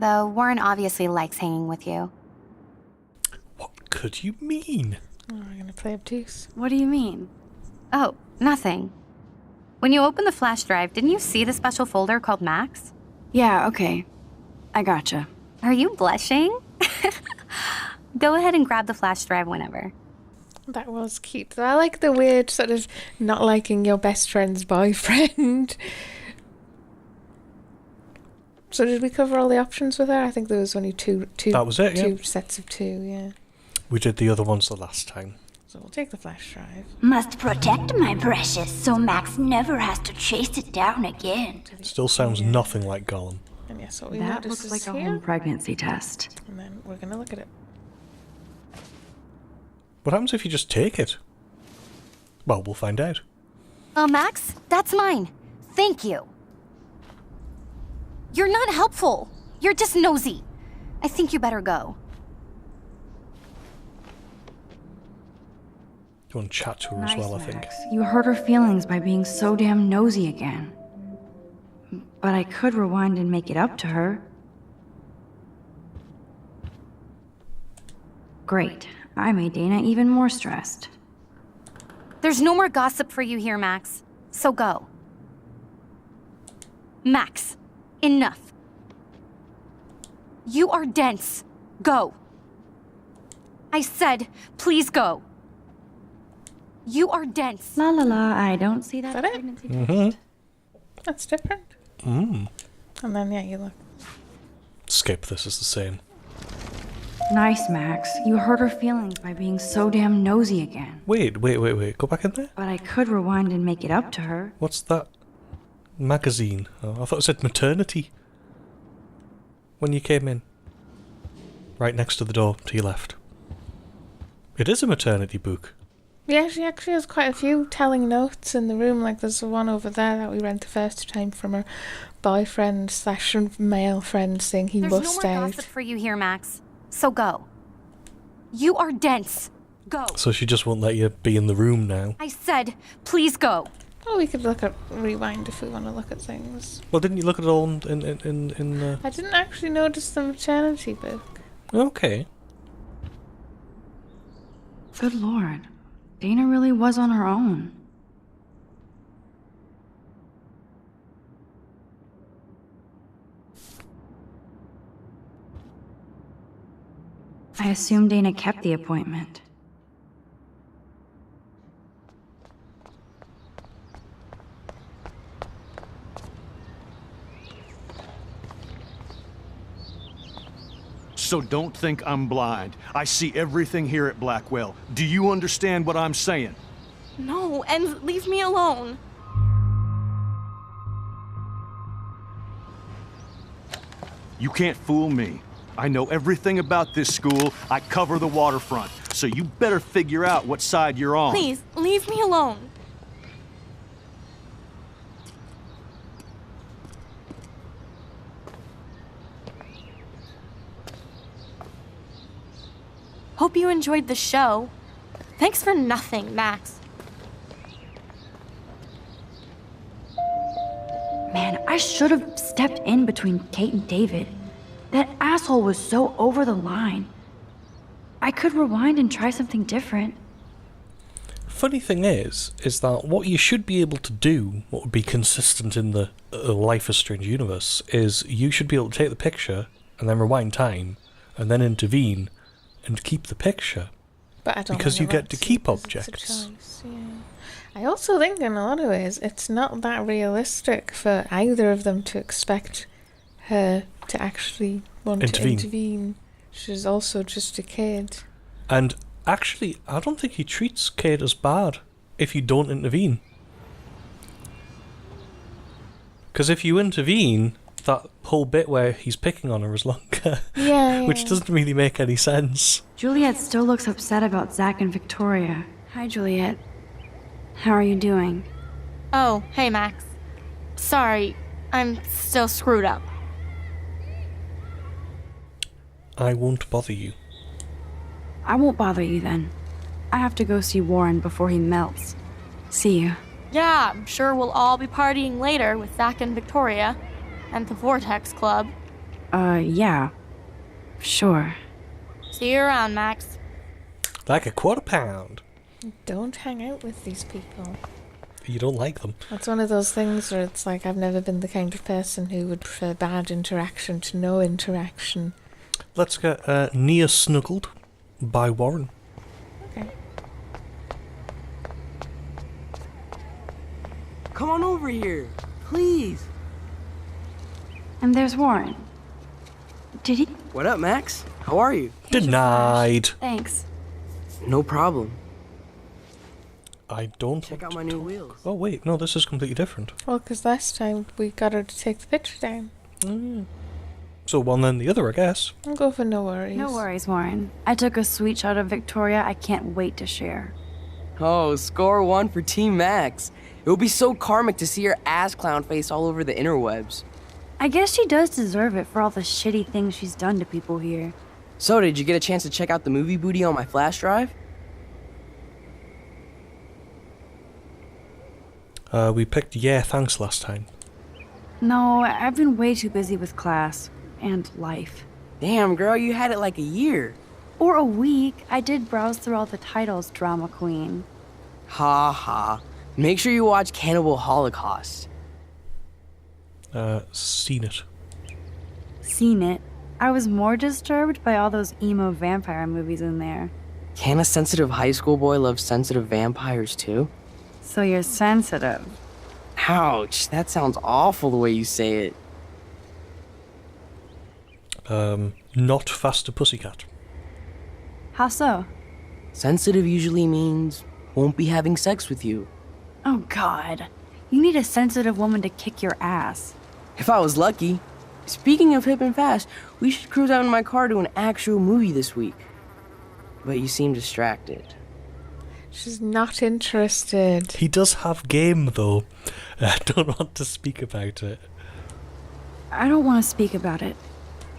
Though Warren obviously likes hanging with you. What could you mean? Oh, we're going to play obtuse. What do you mean? Oh, nothing. When you opened the flash drive, didn't you see the special folder called Max? Yeah, okay. I gotcha. Are you blushing? Go ahead and grab the flash drive whenever. That was cute. I like the weird sort of not liking your best friend's boyfriend. So did we cover all the options with her? I think there was only two. That was it, two yeah. sets of two, yeah. We did the other ones the last time. So we'll take the flash drive. Must protect my precious so Max never has to chase it down again. Still sounds nothing like Gollum. And yes, what we That notice looks is like a here. home pregnancy test. And then we're going to look at it. What happens if you just take it? Well, we'll find out. Oh, Max, that's mine. Thank you. You're not helpful. You're just nosy. I think you better go. You want to chat to her Nice, as well, I think. Max. You hurt her feelings by being so damn nosy again. But I could rewind and make it up to her. Great. I made Dana even more stressed. There's no more gossip for you here, Max. So go. Max, enough. You are dense. Go. I said, please go. You are dense. La la la, I don't see that. Is that it? pregnancy Mm-hmm. test. That's different. Mm. And then, yeah, you look. Skip, this is the same. Nice, Max. You hurt her feelings by being so damn nosy again. Wait. Go back in there? But I could rewind and make it up to her. What's that? Magazine. Oh, I thought it said maternity. When you came in. Right next to the door, to your left. It is a maternity book. Yeah, she actually has quite a few telling notes in the room. Like there's the one over there that we read the first time from her boyfriend / male friend saying he There's no must more out. gossip for you here, Max. So go. You are dense. Go. So she just won't let you be in the room now. I said, please go. Oh, we could look at rewind if we want to look at things. Well, didn't you look at it all in I didn't actually notice the maternity book. Okay. Good lord. Dana really was on her own. I assume Dana kept the appointment. So don't think I'm blind. I see everything here at Blackwell. Do you understand what I'm saying? No, and leave me alone. You can't fool me. I know everything about this school. I cover the waterfront. So you better figure out what side you're on. Please, leave me alone. Hope you enjoyed the show. Thanks for nothing, Max. I should have stepped in between Kate and David. That asshole was so over the line. I could rewind and try something different. Funny thing is that what you should be able to do, what would be consistent in the Life is Strange universe, is you should be able to take the picture and then rewind time and then intervene and keep the picture. But I don't because you get to keep objects. It's a choice, yeah. I also think in a lot of ways it's not that realistic for either of them to expect her to actually want to intervene. She's also just a kid. And actually, I don't think he treats Kate as bad if you don't intervene. Because if you intervene, that whole bit where he's picking on her is longer. Yeah. Which doesn't really make any sense. Juliet still looks upset about Zach and Victoria. Hi, Juliet. How are you doing? Oh, hey, Max. Sorry, I'm still screwed up. I won't bother you. I won't bother you then. I have to go see Warren before he melts. See you. Yeah, I'm sure we'll all be partying later with Zach and Victoria and the Vortex Club. Yeah. Sure. See you around, Max. Like a £1/4. Don't hang out with these people. You don't like them. It's one of those things where it's like I've never been the kind of person who would prefer bad interaction to no interaction. Let's get Near Snuggled by Warren. Okay. Come on over here, please. And there's Warren. Did he? What up, Max? How are you? Denied. Thanks. No problem. I don't Check out my new wheels. Oh wait, no, this is completely different. Well, because last time we got her to take the picture down. So one then the other, I guess. I'll go for no worries. No worries, Warren. I took a sweet shot of Victoria I can't wait to share. Oh, score 1 for Team Max. It would be so karmic to see her ass clown face all over the interwebs. I guess she does deserve it for all the shitty things she's done to people here. So, did you get a chance to check out the movie booty on my flash drive? We picked Yeah Thanks last time. No, I've been way too busy with class and life. Damn, girl, you had it like a year. Or a week. I did browse through all the titles, drama queen. Ha ha. Make sure you watch Cannibal Holocaust. Seen it. Seen it. I was more disturbed by all those emo vampire movies in there. Can a sensitive high school boy love sensitive vampires too? So you're sensitive. Ouch, that sounds awful the way you say it. Not Faster Pussycat. How so? Sensitive usually means won't be having sex with you. Oh God. You need a sensitive woman to kick your ass. If I was lucky. Speaking of hip and fast, we should cruise out in my car to an actual movie this week. But you seem distracted. She's not interested. He does have game, though. I don't want to speak about it. I don't want to speak about it.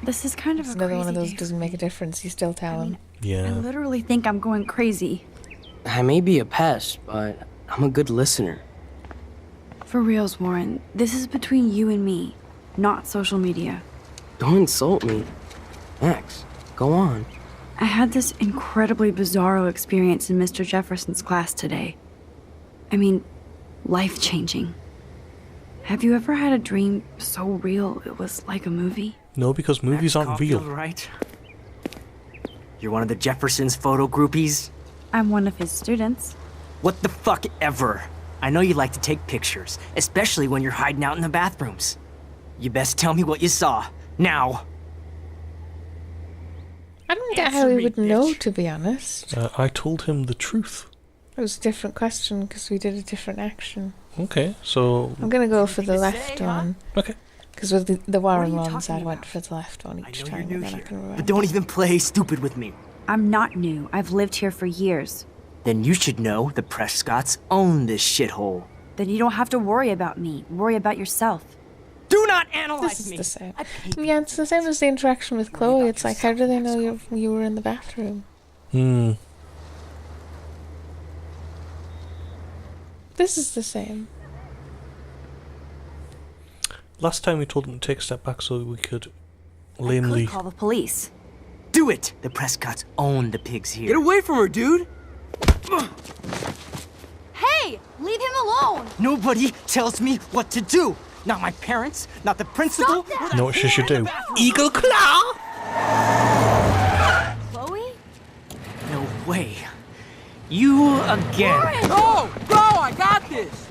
This is kind of It's a another crazy one of those day. doesn't make a difference. You still tell him. I Yeah. literally think I'm going crazy. I may be a pest, but I'm a good listener. For reals, Warren. This is between you and me, not social media. Don't insult me. Max, go on. I had this incredibly bizarro experience in Mr. Jefferson's class today. I mean, life-changing. Have you ever had a dream so real it was like a movie? No, because movies aren't real. Right? You're one of the Jefferson's photo groupies? I'm one of his students. What the fuck ever? I know you like to take pictures, especially when you're hiding out in the bathrooms. You best tell me what you saw, now. I don't get how he would know, to be honest. I told him the truth. It was a different question because we did a different action. Okay, so... I'm going to go for the left one. Okay. Because with the Warren ones, I went for the left one each time, and then I can remember. But don't even play stupid with me. I'm not new. I've lived here for years. Then you should know the Prescotts own this shithole. Then you don't have to worry about me. Worry about yourself. Do not analyze This is me! the same. Yeah, it's the same as the interaction with Chloe. It's like, how do they know you were in the bathroom? This is the same. Last time we told him to take a step back so we could I lamely... could call the police. Do it! The Prescotts own the pigs here. Get away from her, dude! Hey! Leave him alone! Nobody tells me what to do! Not my parents, not the principal. You know what she should do? Eagle Claw! Chloe? No way. You again. Go! Go! I got this!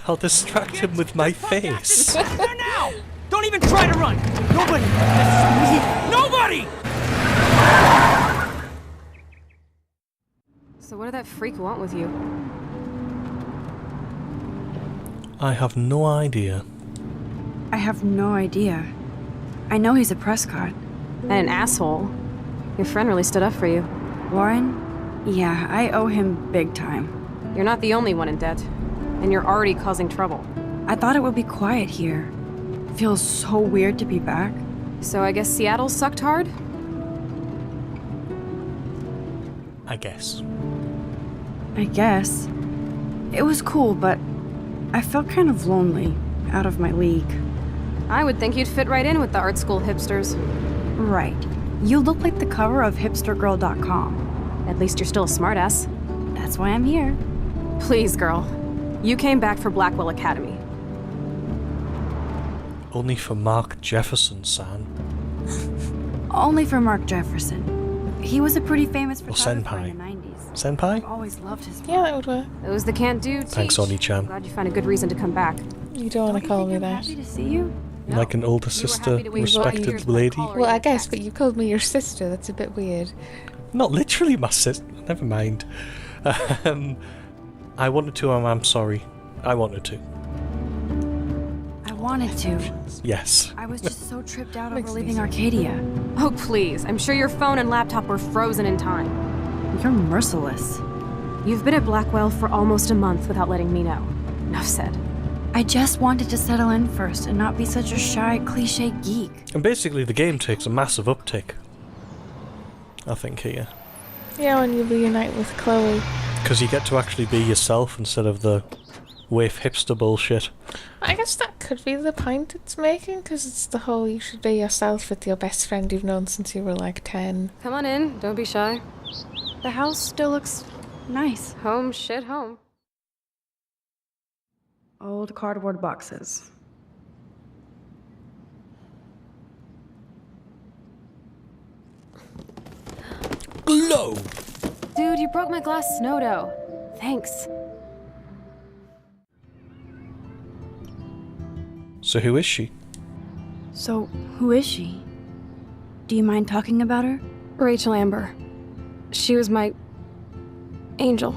I'll distract him with my face. Now! Don't even try to run! Nobody! Nobody! So what did that freak want with you? I have no idea. I have no idea. I know he's a Prescott. And an asshole. Your friend really stood up for you. Warren? Yeah, I owe him big time. You're not the only one in debt. And you're already causing trouble. I thought it would be quiet here. Feels so weird to be back. So I guess Seattle sucked hard? I guess. I guess. It was cool, but I felt kind of lonely, out of my league. I would think you'd fit right in with the art school hipsters. Right. You look like the cover of hipstergirl.com. At least you're still a smartass. That's why I'm here. Please, girl. You came back for Blackwell Academy. Only for Mark Jefferson, San. Only for Mark Jefferson. He was a pretty famous Or photographer in the Senpai. 90s. Senpai? Always loved his Yeah, that would work. Those that can't do, teach. Thanks, Oni-chan. Glad you found a good reason to come back. You don't want to call me that. Happy to see you. Like an older sister, happy to wait respected 12 years for lady. call. Well, I guess, but you called me your sister. That's a bit weird. Not literally my sister. Never mind. I wanted to, I'm sorry. I wanted to. I wanted to. Yes. I was just so tripped out over Makes me leaving sad. Arcadia. Oh, please. I'm sure your phone and laptop were frozen in time. You're merciless. You've been at Blackwell for almost a month without letting me know. Enough said. I just wanted to settle in first and not be such a shy, cliche geek. And basically the game takes a massive uptick. I think here. Yeah, when you reunite with Chloe. Because you get to actually be yourself instead of the waif hipster bullshit. I guess that could be the point it's making, because it's the whole you should be yourself with your best friend you've known since you were like 10. Come on in. Don't be shy. The house still looks nice. Home, shit, home. Old cardboard boxes. Glow! Dude, you broke my glass snow dough. Thanks. So who is she? So, who is she? Do you mind talking about her? Rachel Amber. She was my angel.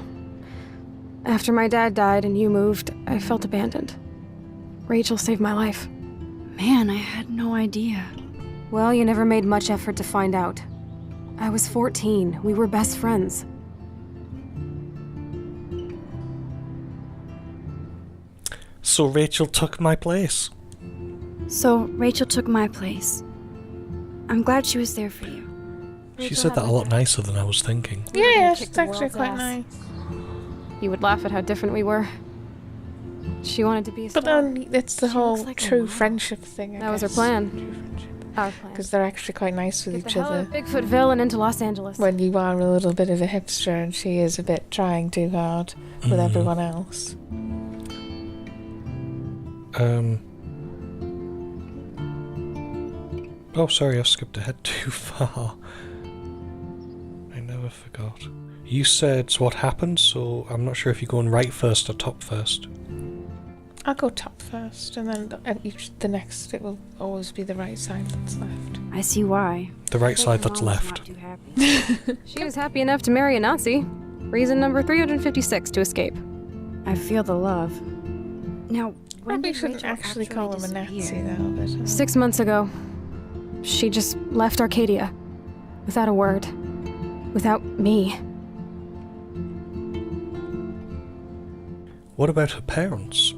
After my dad died and you moved, I felt abandoned. Rachel saved my life. Man, I had no idea. Well, you never made much effort to find out. I was 14. We were best friends. So Rachel took my place. So, Rachel took my place. I'm glad she was there for you. She said that a lot nicer than I was thinking. Yeah, kick it's the actually world's quite ass. nice. You would laugh at how different we were. She wanted to be a But star. then it's the She whole looks like a true mom. friendship thing, I That was her guess. plan. Our plan. Because they're actually quite nice with Get each the hell out other. of Bigfootville and into Los Angeles. When you are a little bit of a hipster and she is a bit trying too hard with everyone else. Oh, sorry, I skipped ahead too far. I never forgot. You said what happened, so I'm not sure if you're going right first or top first. I'll go top first, and then the next, it will always be the right side that's left. I see why. The right side that's left. Not too happy. She was happy enough to marry a Nazi. Reason number 356 to escape. I feel the love. Now, when Probably did shouldn't Rachel actually call him a Nazi, disappear? though. But, 6 months ago, she just left Arcadia. Without a word. Without me. What about her parents?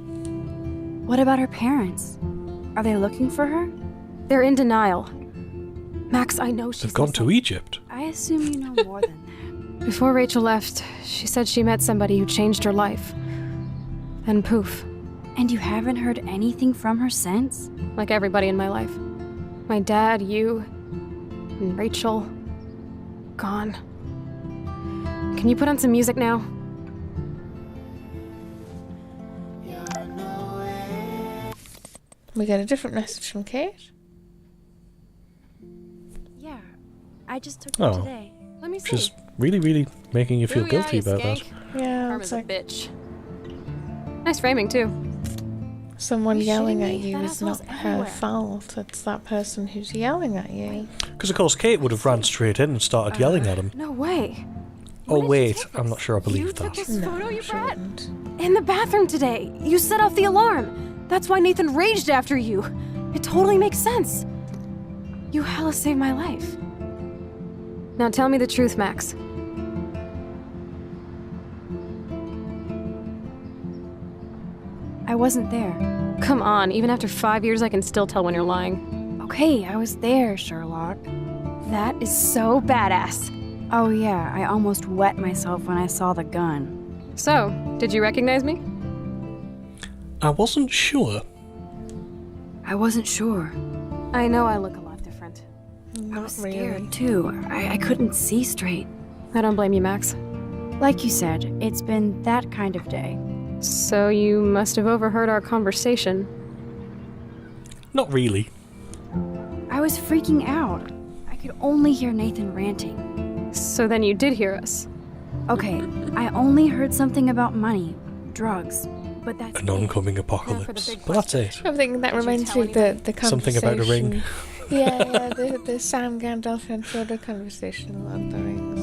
What about her parents? Are they looking for her? They're in denial. Max, I know she's They've gone to Egypt. I assume you know more than that. Before Rachel left, she said she met somebody who changed her life. And poof, And you haven't heard anything from her since? Like everybody in my life. My dad, you, and Rachel. Gone. Can you put on some music now? We get a different message from Kate. Yeah, I just took Oh. it today. Let me see. She's really, really making you feel Booyah, guilty you about that. skank. Yeah, Karma's it's a like bitch. Nice framing, too. someone Are you yelling shitting at me? you That is not asshole's her everywhere. fault. It's that person who's yelling at you. Because of course Kate would have ran straight in and started yelling at him. No way. Oh wait, I'm not sure I believe took that. this photo, you she brat? wouldn't. In the bathroom today. You set off the alarm. That's why Nathan raged after you. It totally makes sense. You hella saved my life. Now tell me the truth, Max. I wasn't there. Come on, even after 5 years, I can still tell when you're lying. Okay, I was there, Sherlock. That is so badass. Oh yeah, I almost wet myself when I saw the gun. So, did you recognize me? I wasn't sure. I wasn't sure. I know I look a lot different. I was scared really. too. I couldn't see straight. I don't blame you, Max. Like you said, it's been that kind of day. So you must have overheard our conversation. Not really. I was freaking out. I could only hear Nathan ranting. So then you did hear us. Okay, I only heard something about money, drugs, but that's An oncoming apocalypse. But that's it. I think that reminds me of the conversation. Something about a ring. Yeah, the Sam Gandalf and Frodo conversation in Lord of the Rings.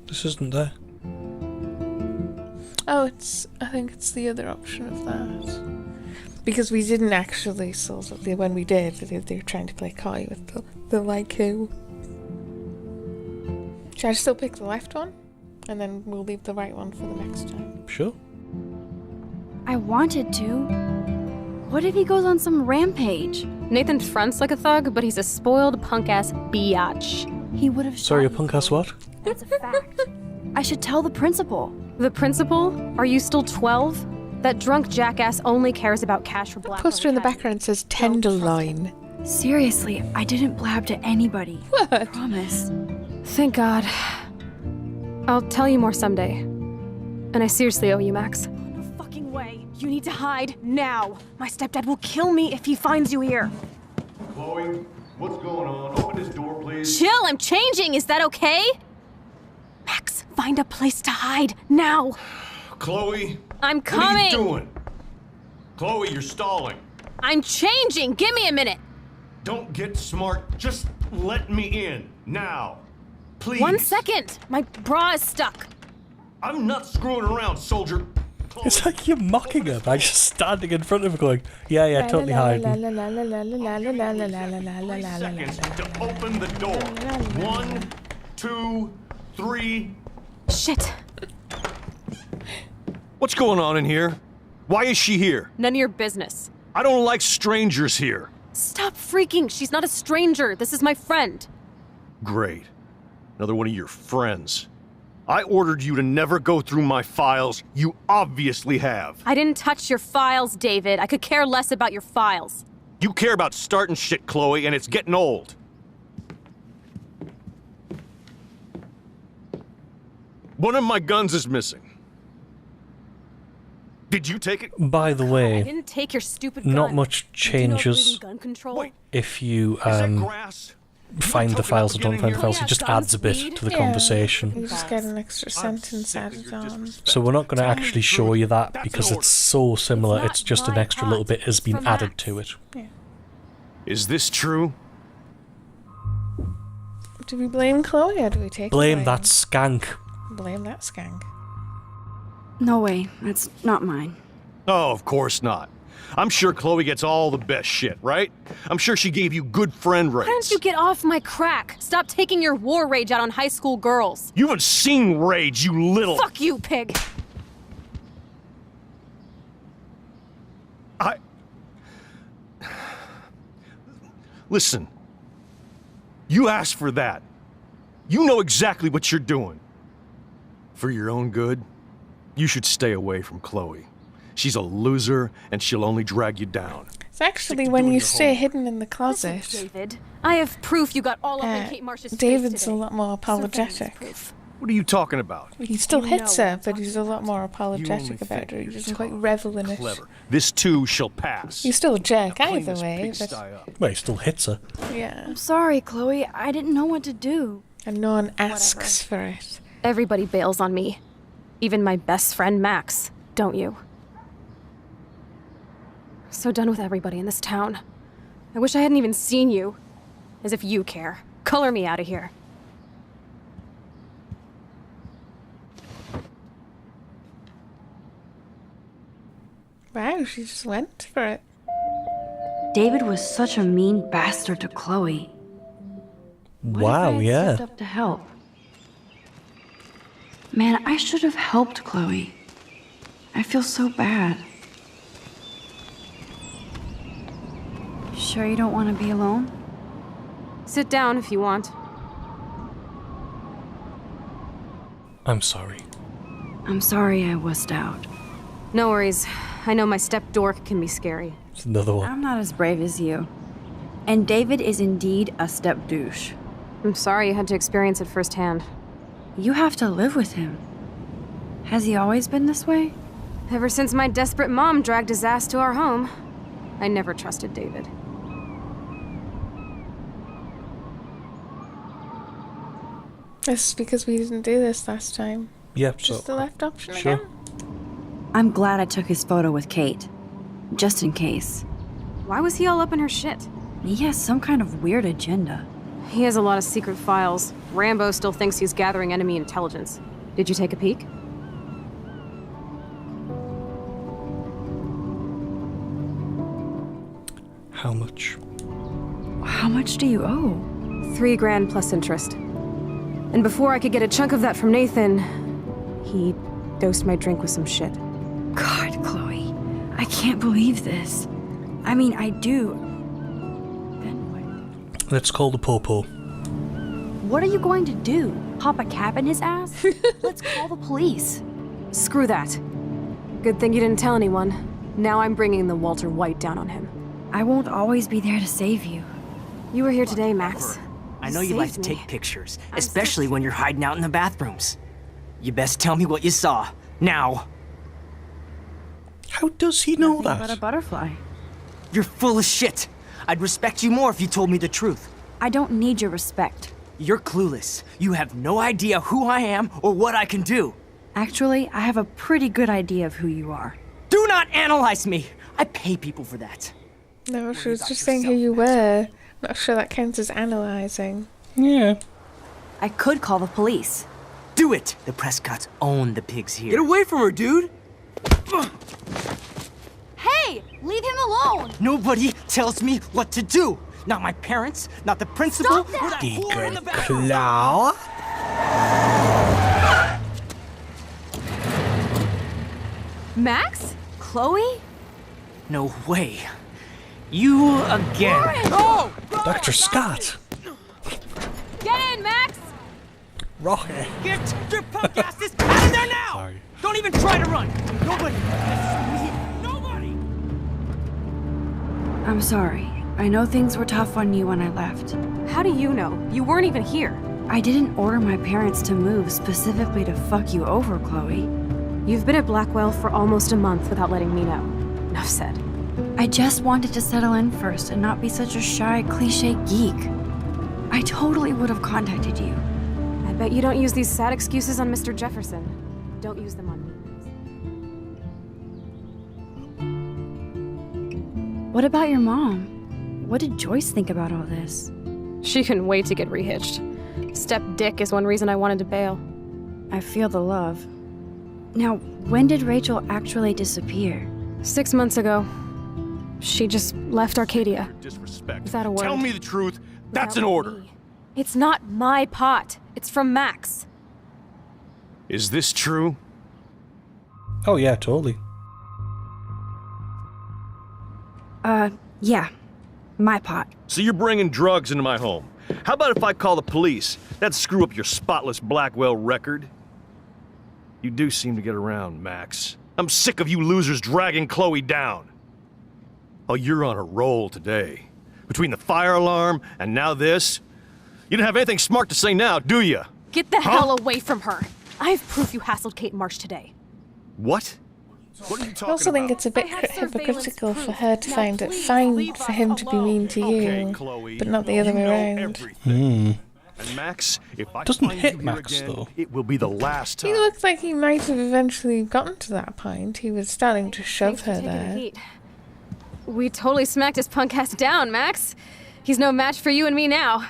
This isn't there. Oh, I think it's the other option of that. Because we didn't actually solve it. When we did, they were trying to play coy with the like who. Should I still pick the left one? And then we'll leave the right one for the next time. Sure. I wanted to. What if he goes on some rampage? Nathan fronts like a thug, but he's a spoiled punk-ass biatch. He would have Sorry, a shot punk you, ass Chloe. what? That's a fact. I should tell the principal. The principal? Are you still 12? That drunk jackass only cares about cash for black. Poster in the background says Tenderloin. Seriously, I didn't blab to anybody. What? I promise. Thank God. I'll tell you more someday. And I seriously owe you, Max. No fucking way. You need to hide now. My stepdad will kill me if he finds you here. Chloe, what's going on? Open this door, please. Chill, I'm changing. Is that okay? Max, find a place to hide now. Chloe? I'm coming. What are you doing? Chloe, you're stalling. I'm changing. Give me a minute. Don't get smart. Just let me in. Now. Please. 1 second. My bra is stuck. I'm not screwing around, soldier. Chloe, It's like you're mocking her by just standing in front of her going, yeah, totally hiding. 30 seconds to open the door. 1, 2, 3. Shit. What's going on in here? Why is she here? None of your business. I don't like strangers here. Stop freaking. She's not a stranger. This is my friend. Great. Another one of your friends. I ordered you to never go through my files. You obviously have. I didn't touch your files, David. I could care less about your files. You care about starting shit, Chloe, and it's getting old. One of my guns is missing. Did you take it? By the I way, didn't take your stupid gun. not much Do you know changes reading gun control? if you Is that grass? find the files or don't find the files. Yeah, It just guns, adds a bit weed. to the You conversation. just get an extra sentence sick of added your on. disrespect. So we're not going to actually show you that That's because an it's so similar. It's not It's just an my extra little pot, bit has it's been from added Max. to it. Is this true? Do we blame Chloe or do we take Blame blame? that skank. Blame that skank. No way, that's not mine. Oh, of course not. I'm sure Chloe gets all the best shit, right? I'm sure she gave you good friend rates. Why don't you get off my crack? Stop taking your war rage out on high school girls. You haven't seen rage, you little... Fuck you, pig. Listen. You asked for that. You know exactly what you're doing. For your own good, You should stay away from Chloe. She's a loser, and she'll only drag you down. It's actually when you stay hidden in the closet. David, I have proof you got all up in Kate Marsh's David's face today. a lot more apologetic. What are you talking about? He still hits her, but he's a lot more apologetic about her. He doesn't quite revel in it. Clever. This too shall pass. He's still a jerk either way, but Well, he still hits her. yeah. I'm sorry, Chloe. I didn't know what to do. And no one asks for it. Everybody bails on me. Even my best friend, Max. Don't you? So done with everybody in this town. I wish I hadn't even seen you. As if you care. Color me out of here. Wow, she just went for it. David was such a mean bastard to Chloe. Wow, What if I had yeah. stepped up to help? Man, I should have helped Chloe. I feel so bad. Sure you don't want to be alone? Sit down if you want. I'm sorry. I'm sorry I wussed out. No worries. I know my step dork can be scary. It's another one. I'm not as brave as you. And David is indeed a step douche. I'm sorry you had to experience it firsthand. You have to live with him. Has he always been this way? Ever since my desperate mom dragged his ass to our home, I never trusted David. It's because we didn't do this last time. Yeah, Just the left option sure. again. I'm glad I took his photo with Kate. Just in case. Why was he all up in her shit? He has some kind of weird agenda. He has a lot of secret files. Rambo still thinks he's gathering enemy intelligence. Did you take a peek? How much? How much do you owe? $3 grand plus interest. And before I could get a chunk of that from Nathan, he dosed my drink with some shit. God, Chloe. I can't believe this. I mean, I do. Let's call the popo. What are you going to do? Pop a cap in his ass? Let's call the police. Screw that. Good thing you didn't tell anyone. Now I'm bringing the Walter White down on him. I won't always be there to save you. You were here today, Max. I know you like to take pictures, especially when you're hiding out in the bathrooms. You best tell me what you saw. Now. How does he know Nothing that? but a butterfly. You're full of shit. I'd respect you more if you told me the truth. I don't need your respect. You're clueless. You have no idea who I am or what I can do. Actually, I have a pretty good idea of who you are. Do not analyze me. I pay people for that. No, she was just saying who you were. Not sure that counts as analysing. Yeah. I could call the police. Do it. The Prescotts own the pigs here. Get away from her, dude! Hey! Leave him alone! Nobody tells me what to do. Not my parents, not the principal, Stop that! or that whore in the bathroom. Claw. Max? Chloe? No way. You again. Oh! Dr. Scott. Get in, Max! Rocky. Get your punk asses out of there now! Sorry. Don't even try to run. Nobody. Nobody. I'm sorry. I know things were tough on you when I left. How do you know? You weren't even here. I didn't order my parents to move specifically to fuck you over, Chloe. You've been at Blackwell for almost a month without letting me know. Enough said. I just wanted to settle in first and not be such a shy, cliche geek. I totally would have contacted you. I bet you don't use these sad excuses on Mr. Jefferson. Don't use them on me. What about your mom? What did Joyce think about all this? She couldn't wait to get rehitched. Step dick is one reason I wanted to bail. I feel the love. Now, when did Rachel actually disappear? 6 months ago. She just left Arcadia. Disrespect. Without a word. Tell me the truth. That's an Without order. me. It's not my pot. It's from Max. Is this true? Oh yeah, totally. Yeah. My pot. So you're bringing drugs into my home. How about if I call the police? That'd screw up your spotless Blackwell record. You do seem to get around, Max. I'm sick of you losers dragging Chloe down. Oh, you're on a roll today. Between the fire alarm and now this. You don't have anything smart to say now, do you? Get the hell away from her. I have proof you hassled Kate Marsh today. What? What are you talking I also think it's a bit hypocritical for her to find it fine for him to be mean to you, but not the other way around. And Max, if I Doesn't find hit you here Max, again, though. it will be the last time. He looked like he might have eventually gotten to that point. He was starting to shove her there. We totally smacked his punk ass down, Max. He's no match for you and me now.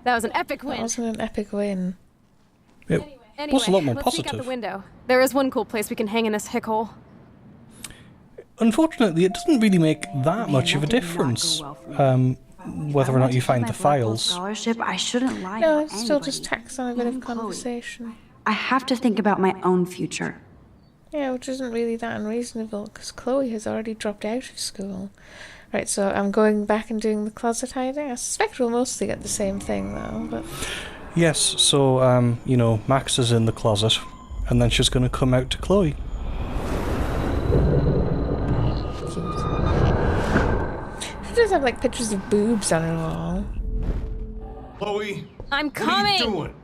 That was an epic win. That wasn't an epic win. It was a lot more let's peek out positive. the window. There is one cool place we can hang in this hick hole. Unfortunately, it doesn't really make that much of a difference, whether or not you find the files. Scholarship, I shouldn't lie No, to it still anybody, just tacks on a bit of even Chloe. conversation. I have to think about my own future. Yeah, which isn't really that unreasonable, because Chloe has already dropped out of school. Right, so I'm going back and doing the closet hiding. I suspect we'll mostly get the same thing, though, but... Yes, so, you know, Max is in the closet, and then she's going to come out to Chloe. She does have, like, pictures of boobs on her wall. Chloe, I'm coming! what are you doing?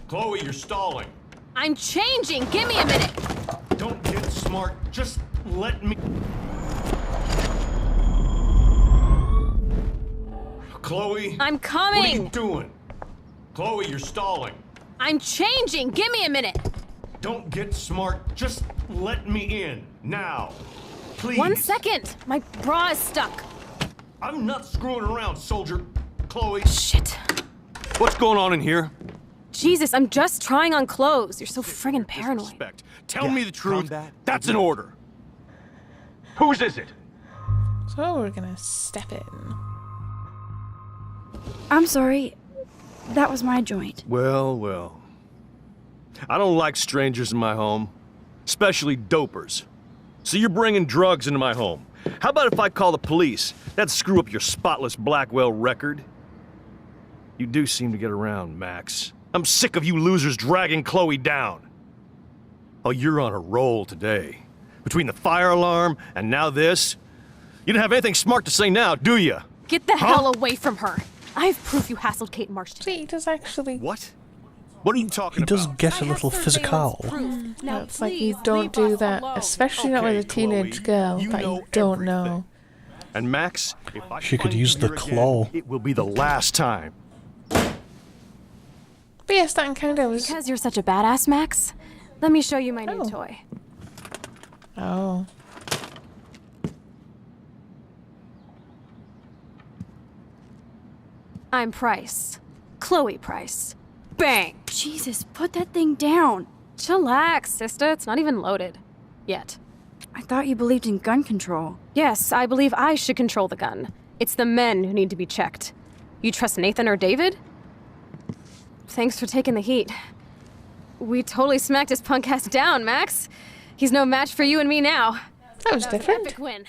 Chloe, you're stalling. I'm changing! Give me a minute! Don't get smart. Just let me... Chloe, I'm coming! what are you doing? Chloe, you're stalling. I'm changing! Give me a minute! Don't get smart. Just let me in. Now. Please. 1 second! My bra is stuck. I'm not screwing around, soldier. Chloe. Shit. What's going on in here? Jesus, I'm just trying on clothes. You're so friggin' paranoid. Tell me the truth. That's an order. Whose is it? So we're gonna step in. I'm sorry. That was my joint. Well, well. I don't like strangers in my home, especially dopers. So you're bringing drugs into my home. How about if I call the police? That'd screw up your spotless Blackwell record. You do seem to get around, Max. I'm sick of you losers dragging Chloe down. Oh, you're on a roll today. Between the fire alarm and now this. You don't have anything smart to say now, do you? Get the hell away from her. I have proof you hassled Kate Marsh today. See, he does actually... What? What are you talking He does about? get a little physical. No, it's like you don't do that, especially not with a teenage girl that you don't know. And Max, if I She could find use you the here claw. again, it will be the last time. But yes, that encounter was... Because you're such a badass, Max, let me show you my new toy. Oh. I'm Price. Chloe Price. Bang! Jesus, put that thing down. Chillax, sister. It's not even loaded. Yet. I thought you believed in gun control. Yes, I believe I should control the gun. It's the men who need to be checked. You trust Nathan or David? Thanks for taking the heat. We totally smacked his punk ass down, Max. He's no match for you and me now. That was different. Epic win.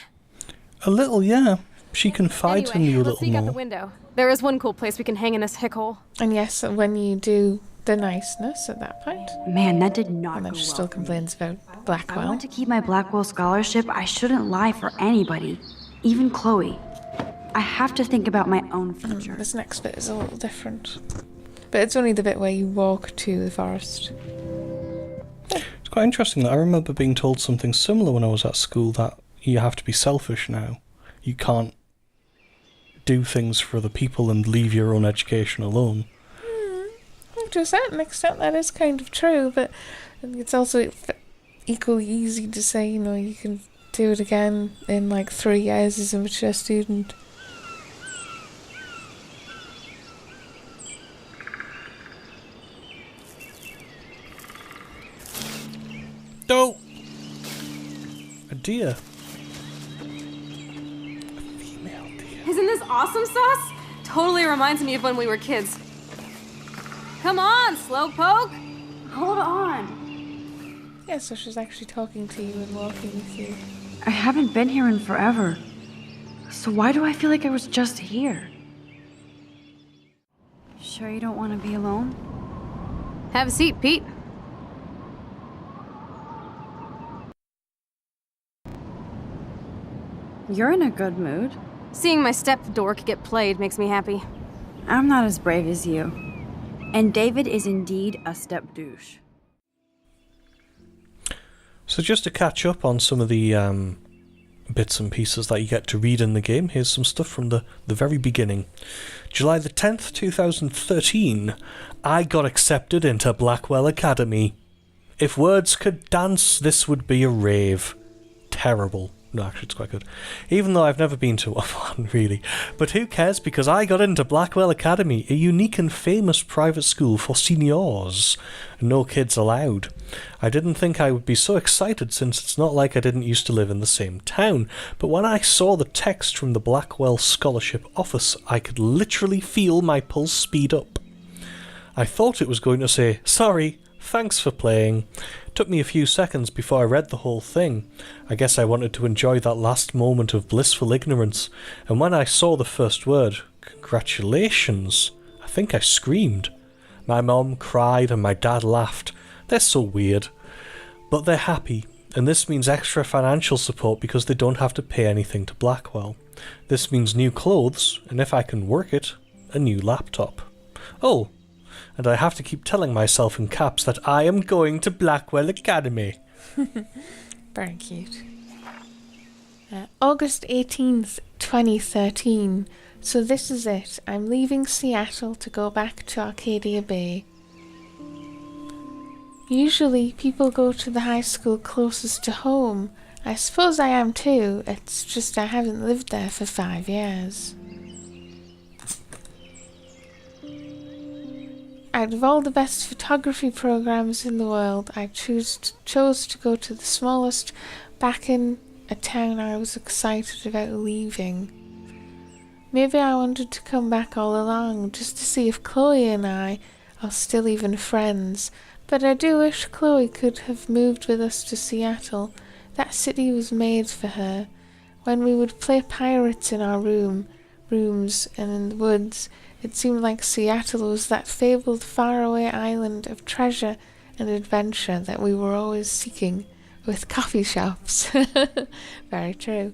A little, yeah. She confides in you a let's little peek out the more. window. There is one cool place we can hang in this hick hole. And yes, when you do the niceness at that point. Man, that did not And then go she well still for me. complains about I Blackwell. want to keep my Blackwell scholarship. I shouldn't lie for anybody, even Chloe. I have to think about my own future. This next bit is a little different. But it's only the bit where you walk to the forest. It's quite interesting that I remember being told something similar when I was at school, that you have to be selfish now. You can't do things for other people and leave your own education alone. To a certain extent, that is kind of true, but it's also equally easy to say, you know, you can do it again in like 3 years as a mature student. No! A deer. Isn't this awesome sauce? Totally reminds me of when we were kids. Come on, Slowpoke! Hold on. Yeah, so she's actually talking to you and walking with you. I haven't been here in forever. So why do I feel like I was just here? Sure you don't want to be alone? Have a seat, Pete. You're in a good mood. Seeing my step dork get played makes me happy. I'm not as brave as you. And David is indeed a step douche. So just to catch up on some of the bits and pieces that you get to read in the game, here's some stuff from the very beginning. July the 10th, 2013, I got accepted into Blackwell Academy. If words could dance, this would be a rave. Terrible. No, actually, it's quite good. Even though I've never been to one, really. But who cares, because I got into Blackwell Academy, a unique and famous private school for seniors. No kids allowed. I didn't think I would be so excited, since it's not like I didn't used to live in the same town. But when I saw the text from the Blackwell Scholarship Office, I could literally feel my pulse speed up. I thought it was going to say, "Sorry, thanks for playing." Took me a few seconds before I read the whole thing. I guess I wanted to enjoy that last moment of blissful ignorance, and when I saw the first word, "Congratulations," I think I screamed. My mom cried and my dad laughed. They're so weird. But they're happy, and this means extra financial support because they don't have to pay anything to Blackwell. This means new clothes, and if I can work it, a new laptop. Oh, and I have to keep telling myself in caps that I am going to Blackwell Academy. Very cute. August 18th, 2013. So this is it. I'm leaving Seattle to go back to Arcadia Bay. Usually people go to the high school closest to home. I suppose I am too. It's just I haven't lived there for 5 years. Out of all the best photography programs in the world, I chose to go to the smallest back in a town I was excited about leaving. Maybe I wanted to come back all along just to see if Chloe and I are still even friends, but I do wish Chloe could have moved with us to Seattle. That city was made for her. When we would play pirates in our rooms and in the woods, it seemed like Seattle was that fabled faraway island of treasure and adventure that we were always seeking, with coffee shops. Very true.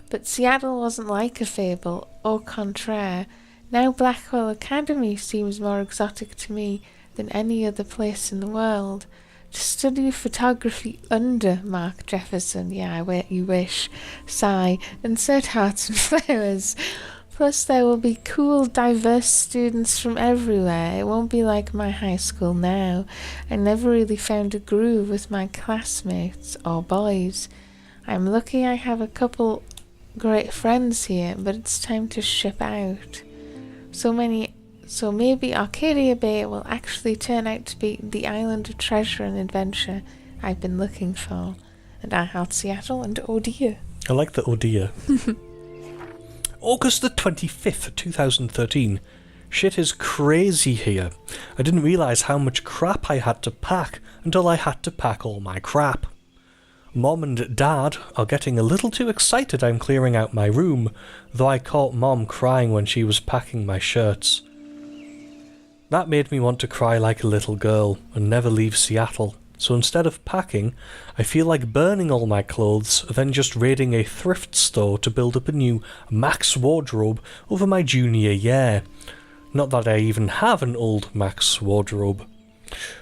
But Seattle wasn't like a fable, au contraire. Now Blackwell Academy seems more exotic to me than any other place in the world. To study photography under Mark Jefferson, you wish, sigh, insert hearts and flowers. Plus there will be cool, diverse students from everywhere. It won't be like my high school now. I never really found a groove with my classmates, or boys. I'm lucky I have a couple great friends here, but it's time to ship out. So maybe Arcadia Bay will actually turn out to be the island of treasure and adventure I've been looking for. And I heart Seattle, and oh dear. I like the oh dear. August the 25th, 2013. Shit is crazy here. I didn't realise how much crap I had to pack until I had to pack all my crap. Mom and Dad are getting a little too excited I'm clearing out my room, though I caught Mom crying when she was packing my shirts. That made me want to cry like a little girl and never leave Seattle. So instead of packing, I feel like burning all my clothes, then just raiding a thrift store to build up a new Max wardrobe over my junior year. Not that I even have an old Max wardrobe.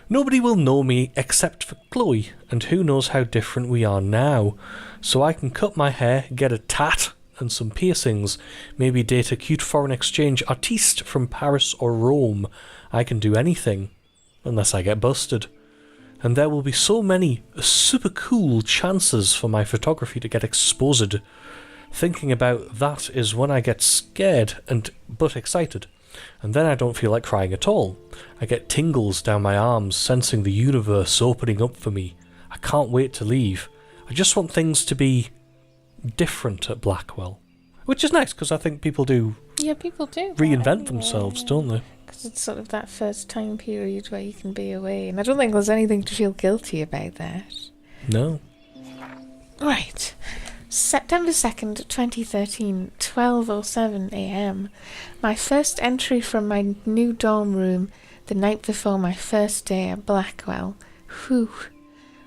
Nobody will know me except for Chloe, and who knows how different we are now. So I can cut my hair, get a tat and some piercings, maybe date a cute foreign exchange artiste from Paris or Rome. I can do anything, unless I get busted. And there will be so many super cool chances for my photography to get exposed. Thinking about that is when I get scared but excited, and then I don't feel like crying at all. I get tingles down my arms, sensing the universe opening up for me. I can't wait to leave. I just want things to be different at Blackwell, which is nice because I think people do. Yeah, people do reinvent themselves, don't they? Because it's sort of that first time period where you can be away, and I don't think there's anything to feel guilty about that. No. Right. September 2nd, 2013, 12:07 AM. My first entry from my new dorm room the night before my first day at Blackwell. Whew.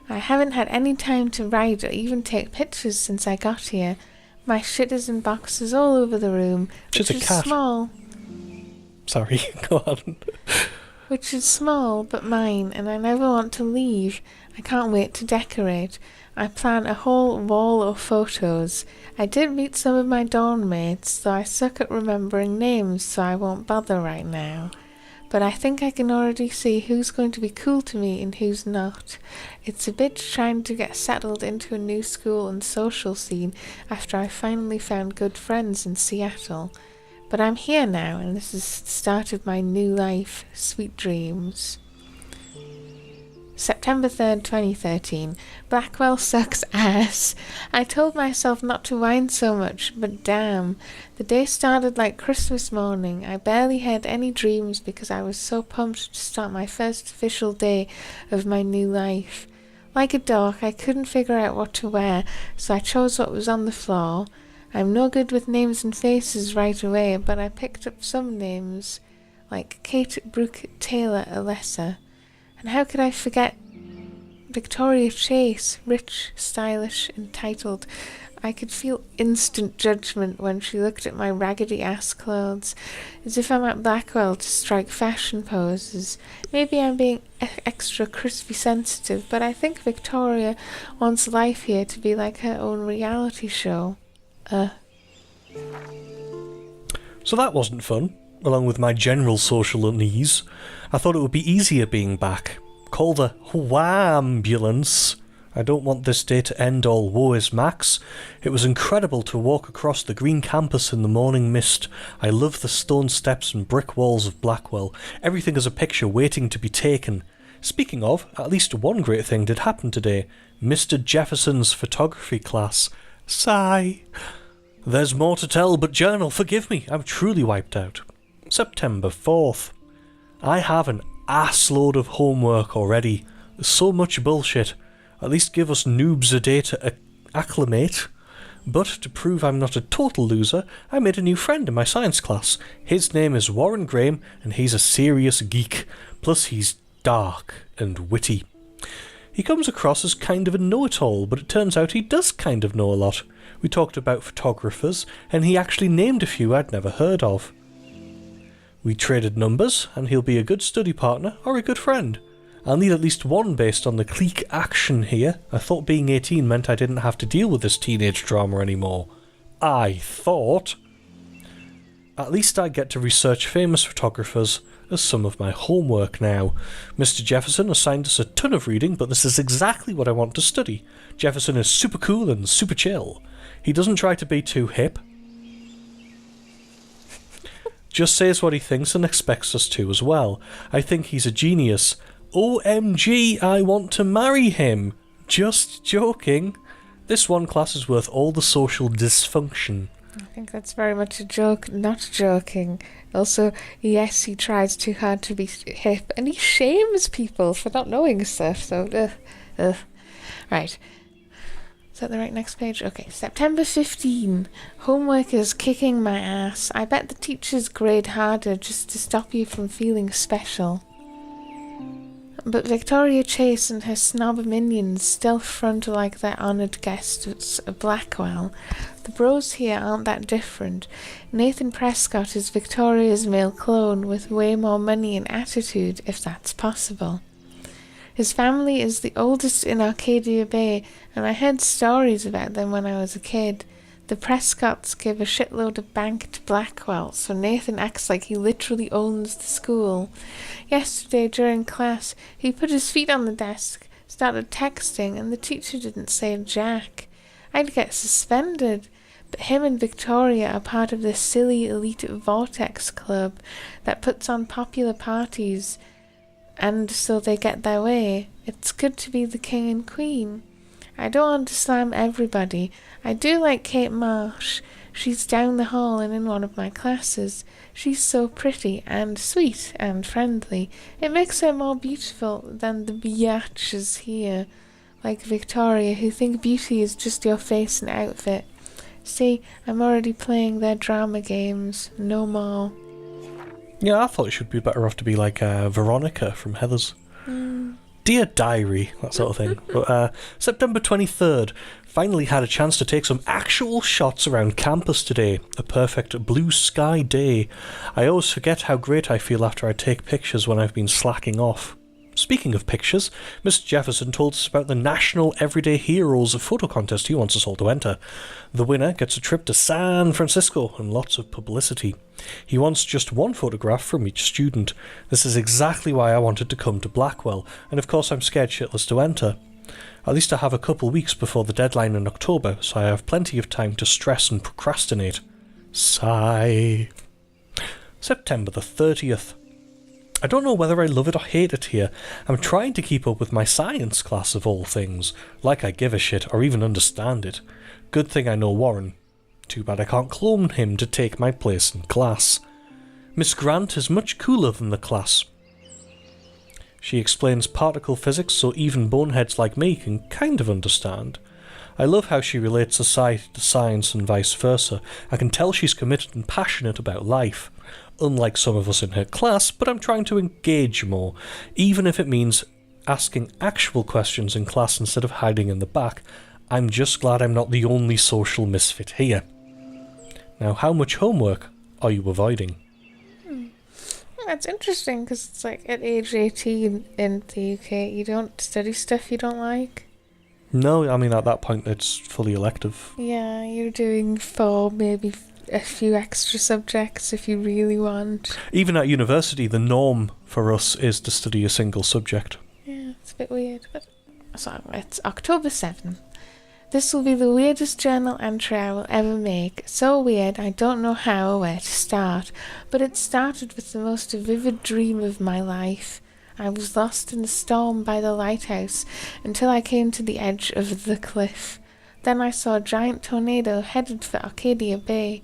I haven't had any time to write or even take pictures since I got here. My shit is in boxes all over the room, She's which a is cat. small. Sorry, go on. Which is small, but mine, and I never want to leave. I can't wait to decorate. I plan a whole wall of photos. I did meet some of my dorm mates, though I suck at remembering names, so I won't bother right now. But I think I can already see who's going to be cool to me and who's not. It's a bitch trying to get settled into a new school and social scene after I finally found good friends in Seattle. But I'm here now, and this is the start of my new life. Sweet dreams. September 3rd, 2013. Blackwell sucks ass. I told myself not to whine so much, but damn. The day started like Christmas morning. I barely had any dreams because I was so pumped to start my first official day of my new life. Like a dork, I couldn't figure out what to wear, so I chose what was on the floor. I'm no good with names and faces right away, but I picked up some names, like Kate Brooke Taylor Alessa. And how could I forget Victoria Chase, rich, stylish, entitled. I could feel instant judgment when she looked at my raggedy-ass clothes, as if I'm at Blackwell to strike fashion poses. Maybe I'm being extra crispy sensitive, but I think Victoria wants life here to be like her own reality show. So that wasn't fun, along with my general social unease. I thought it would be easier being back. Call the Wham-ambulance. I don't want this day to end all woe is Max. It was incredible to walk across the green campus in the morning mist. I love the stone steps and brick walls of Blackwell. Everything is a picture waiting to be taken. Speaking of, at least one great thing did happen today. Mr. Jefferson's photography class. Sigh. There's more to tell, but journal, forgive me, I'm truly wiped out. September 4th. I have an assload of homework already. There's so much bullshit. At least give us noobs a day to acclimate. But to prove I'm not a total loser, I made a new friend in my science class. His name is Warren Graham, and he's a serious geek. Plus he's dark and witty. He comes across as kind of a know-it-all, but it turns out he does kind of know a lot. We talked about photographers, and he actually named a few I'd never heard of. We traded numbers, and he'll be a good study partner or a good friend. I'll need at least one based on the clique action here. I thought being 18 meant I didn't have to deal with this teenage drama anymore. I thought. At least I get to research famous photographers as some of my homework now. Mr. Jefferson assigned us a ton of reading, but this is exactly what I want to study. Jefferson is super cool and super chill. He doesn't try to be too hip. Just says what he thinks and expects us to as well. I think he's a genius. OMG, I want to marry him. Just joking. This one class is worth all the social dysfunction. I think that's very much a joke, not joking. Also, yes, he tries too hard to be hip, and he shames people for not knowing stuff, so, Right. Is that the right next page? Okay, September 15. Homework is kicking my ass. I bet the teachers grade harder just to stop you from feeling special. But Victoria Chase and her snob minions still front like their honoured guests at Blackwell. The bros here aren't that different. Nathan Prescott is Victoria's male clone with way more money and attitude, if that's possible. His family is the oldest in Arcadia Bay, and I heard stories about them when I was a kid. The Prescotts give a shitload of bank to Blackwell, so Nathan acts like he literally owns the school. Yesterday, during class, he put his feet on the desk, started texting, and the teacher didn't say jack. I'd get suspended. But him and Victoria are part of this silly elite Vortex club that puts on popular parties, and so they get their way. It's good to be the king and queen. I don't want to slam everybody. I do like Kate Marsh. She's down the hall and in one of my classes. She's so pretty and sweet and friendly. It makes her more beautiful than the biatches here, like Victoria, who think beauty is just your face and outfit. See, I'm already playing their drama games. No more. Yeah, I thought it should be better off to be like Veronica from Heathers. Dear Diary, that sort of thing. But, September 23rd. Finally had a chance to take some actual shots around campus today. A perfect blue sky day. I always forget how great I feel after I take pictures when I've been slacking off. Speaking of pictures, Mr. Jefferson told us about the National Everyday Heroes photo contest he wants us all to enter. The winner gets a trip to San Francisco and lots of publicity. He wants just one photograph from each student. This is exactly why I wanted to come to Blackwell, and of course I'm scared shitless to enter. At least I have a couple weeks before the deadline in October, so I have plenty of time to stress and procrastinate. Sigh. September the 30th. I don't know whether I love it or hate it here. I'm trying to keep up with my science class of all things, like I give a shit or even understand it. Good thing I know Warren. Too bad I can't clone him to take my place in class. Miss Grant is much cooler than the class. She explains particle physics so even boneheads like me can kind of understand. I love how she relates society to science and vice versa. I can tell she's committed and passionate about life. Unlike some of us in her class, but I'm trying to engage more, even if it means asking actual questions in class instead of hiding in the back. I'm just glad I'm not the only social misfit here. Now, how much homework are you avoiding? That's interesting, because it's like at age 18 in the UK, you don't study stuff you don't like. No, I mean at that point it's fully elective. Yeah, you're doing maybe a few extra subjects if you really want. Even at university, the norm for us is to study a single subject. Yeah, it's a bit weird, but so it's October 7th. This will be the weirdest journal entry I will ever make. So weird, I don't know how or where to start. But it started with the most vivid dream of my life. I was lost in a storm by the lighthouse until I came to the edge of the cliff. Then I saw a giant tornado headed for Arcadia Bay.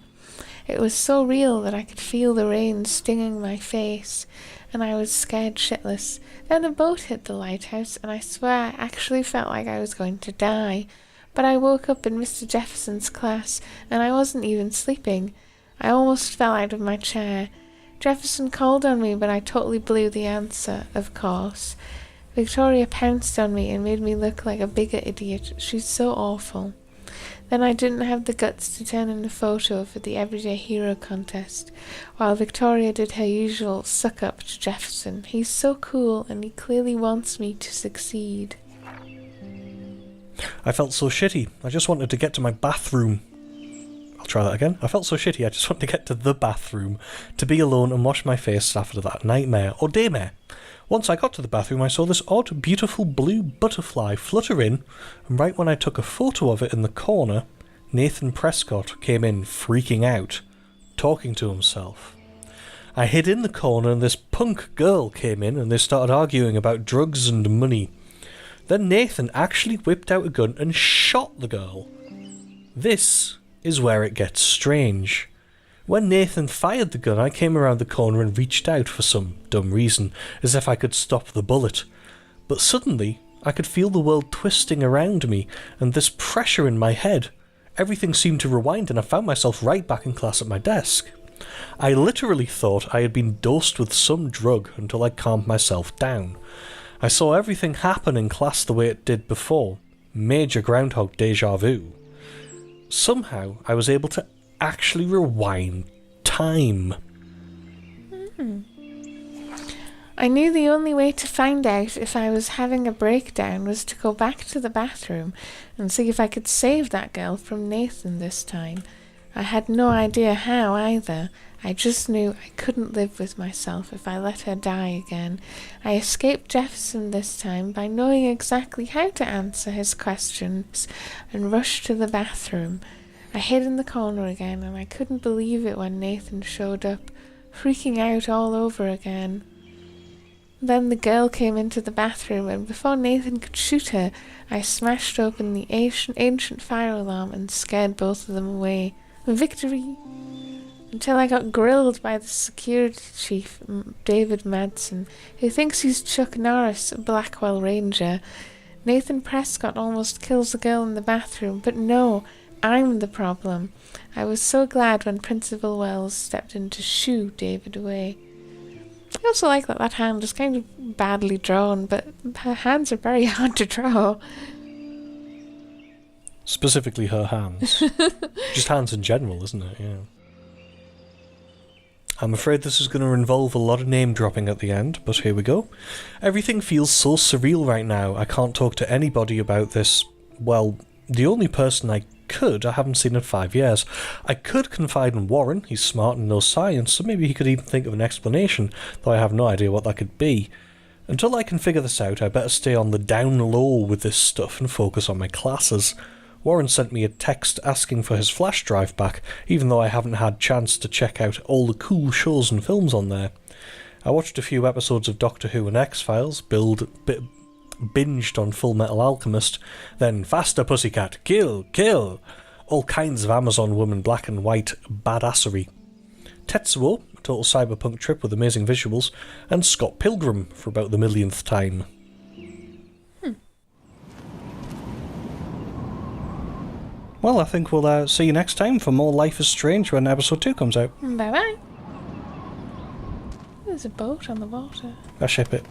It was so real that I could feel the rain stinging my face, and I was scared shitless. Then a boat hit the lighthouse, and I swear I actually felt like I was going to die. But I woke up in Mr. Jefferson's class, and I wasn't even sleeping. I almost fell out of my chair. Jefferson called on me, but I totally blew the answer, of course. Victoria pounced on me and made me look like a bigger idiot. She's so awful. Then I didn't have the guts to turn in a photo for the Everyday Hero contest, while Victoria did her usual suck up to Jefferson. He's so cool, and he clearly wants me to succeed. I felt so shitty. I just wanted to get to my bathroom. I'll try that again. I felt so shitty. I just wanted to get to the bathroom, to be alone and wash my face after that nightmare or daymare. Once I got to the bathroom, I saw this odd, beautiful blue butterfly flutter in, and right when I took a photo of it in the corner, Nathan Prescott came in freaking out, talking to himself. I hid in the corner and this punk girl came in and they started arguing about drugs and money. Then Nathan actually whipped out a gun and shot the girl. This is where it gets strange. When Nathan fired the gun, I came around the corner and reached out for some dumb reason, as if I could stop the bullet. But suddenly, I could feel the world twisting around me, and this pressure in my head. Everything seemed to rewind, and I found myself right back in class at my desk. I literally thought I had been dosed with some drug until I calmed myself down. I saw everything happen in class the way it did before. Major Groundhog deja vu. Somehow, I was able to actually rewind time. I knew the only way to find out if I was having a breakdown was to go back to the bathroom and see if I could save that girl from Nathan this time. I had no idea how either. I just knew I couldn't live with myself if I let her die again. I escaped Jefferson this time by knowing exactly how to answer his questions and rushed to the bathroom. I hid in the corner again, and I couldn't believe it when Nathan showed up, freaking out all over again. Then the girl came into the bathroom, and before Nathan could shoot her, I smashed open the ancient fire alarm and scared both of them away. Victory! Until I got grilled by the security chief, David Madsen, who thinks he's Chuck Norris, a Blackwell Ranger. Nathan Prescott almost kills the girl in the bathroom, but no, I'm the problem. I was so glad when Principal Wells stepped in to shoo David away. I also like that hand is kind of badly drawn, but her hands are very hard to draw. Specifically her hands. Just hands in general, isn't it? Yeah. I'm afraid this is going to involve a lot of name dropping at the end, but here we go. Everything feels so surreal right now. I can't talk to anybody about this. Well, the only person I haven't seen in 5 years. I could confide in Warren. He's smart and knows science, so maybe he could even think of an explanation, though I have no idea what that could be. Until I can figure this out, I better stay on the down low with this stuff and focus on my classes. Warren sent me a text asking for his flash drive back, even though I haven't had chance to check out all the cool shows and films on there. I watched a few episodes of Doctor Who and X-Files, binged on Full Metal Alchemist, then Faster Pussycat, Kill, Kill! All kinds of Amazon Woman black and white badassery. Tetsuo, a total cyberpunk trip with amazing visuals, and Scott Pilgrim for about the millionth time. Well, I think we'll see you next time for more Life is Strange when episode 2 comes out. Bye bye. There's a boat on the water. I ship it.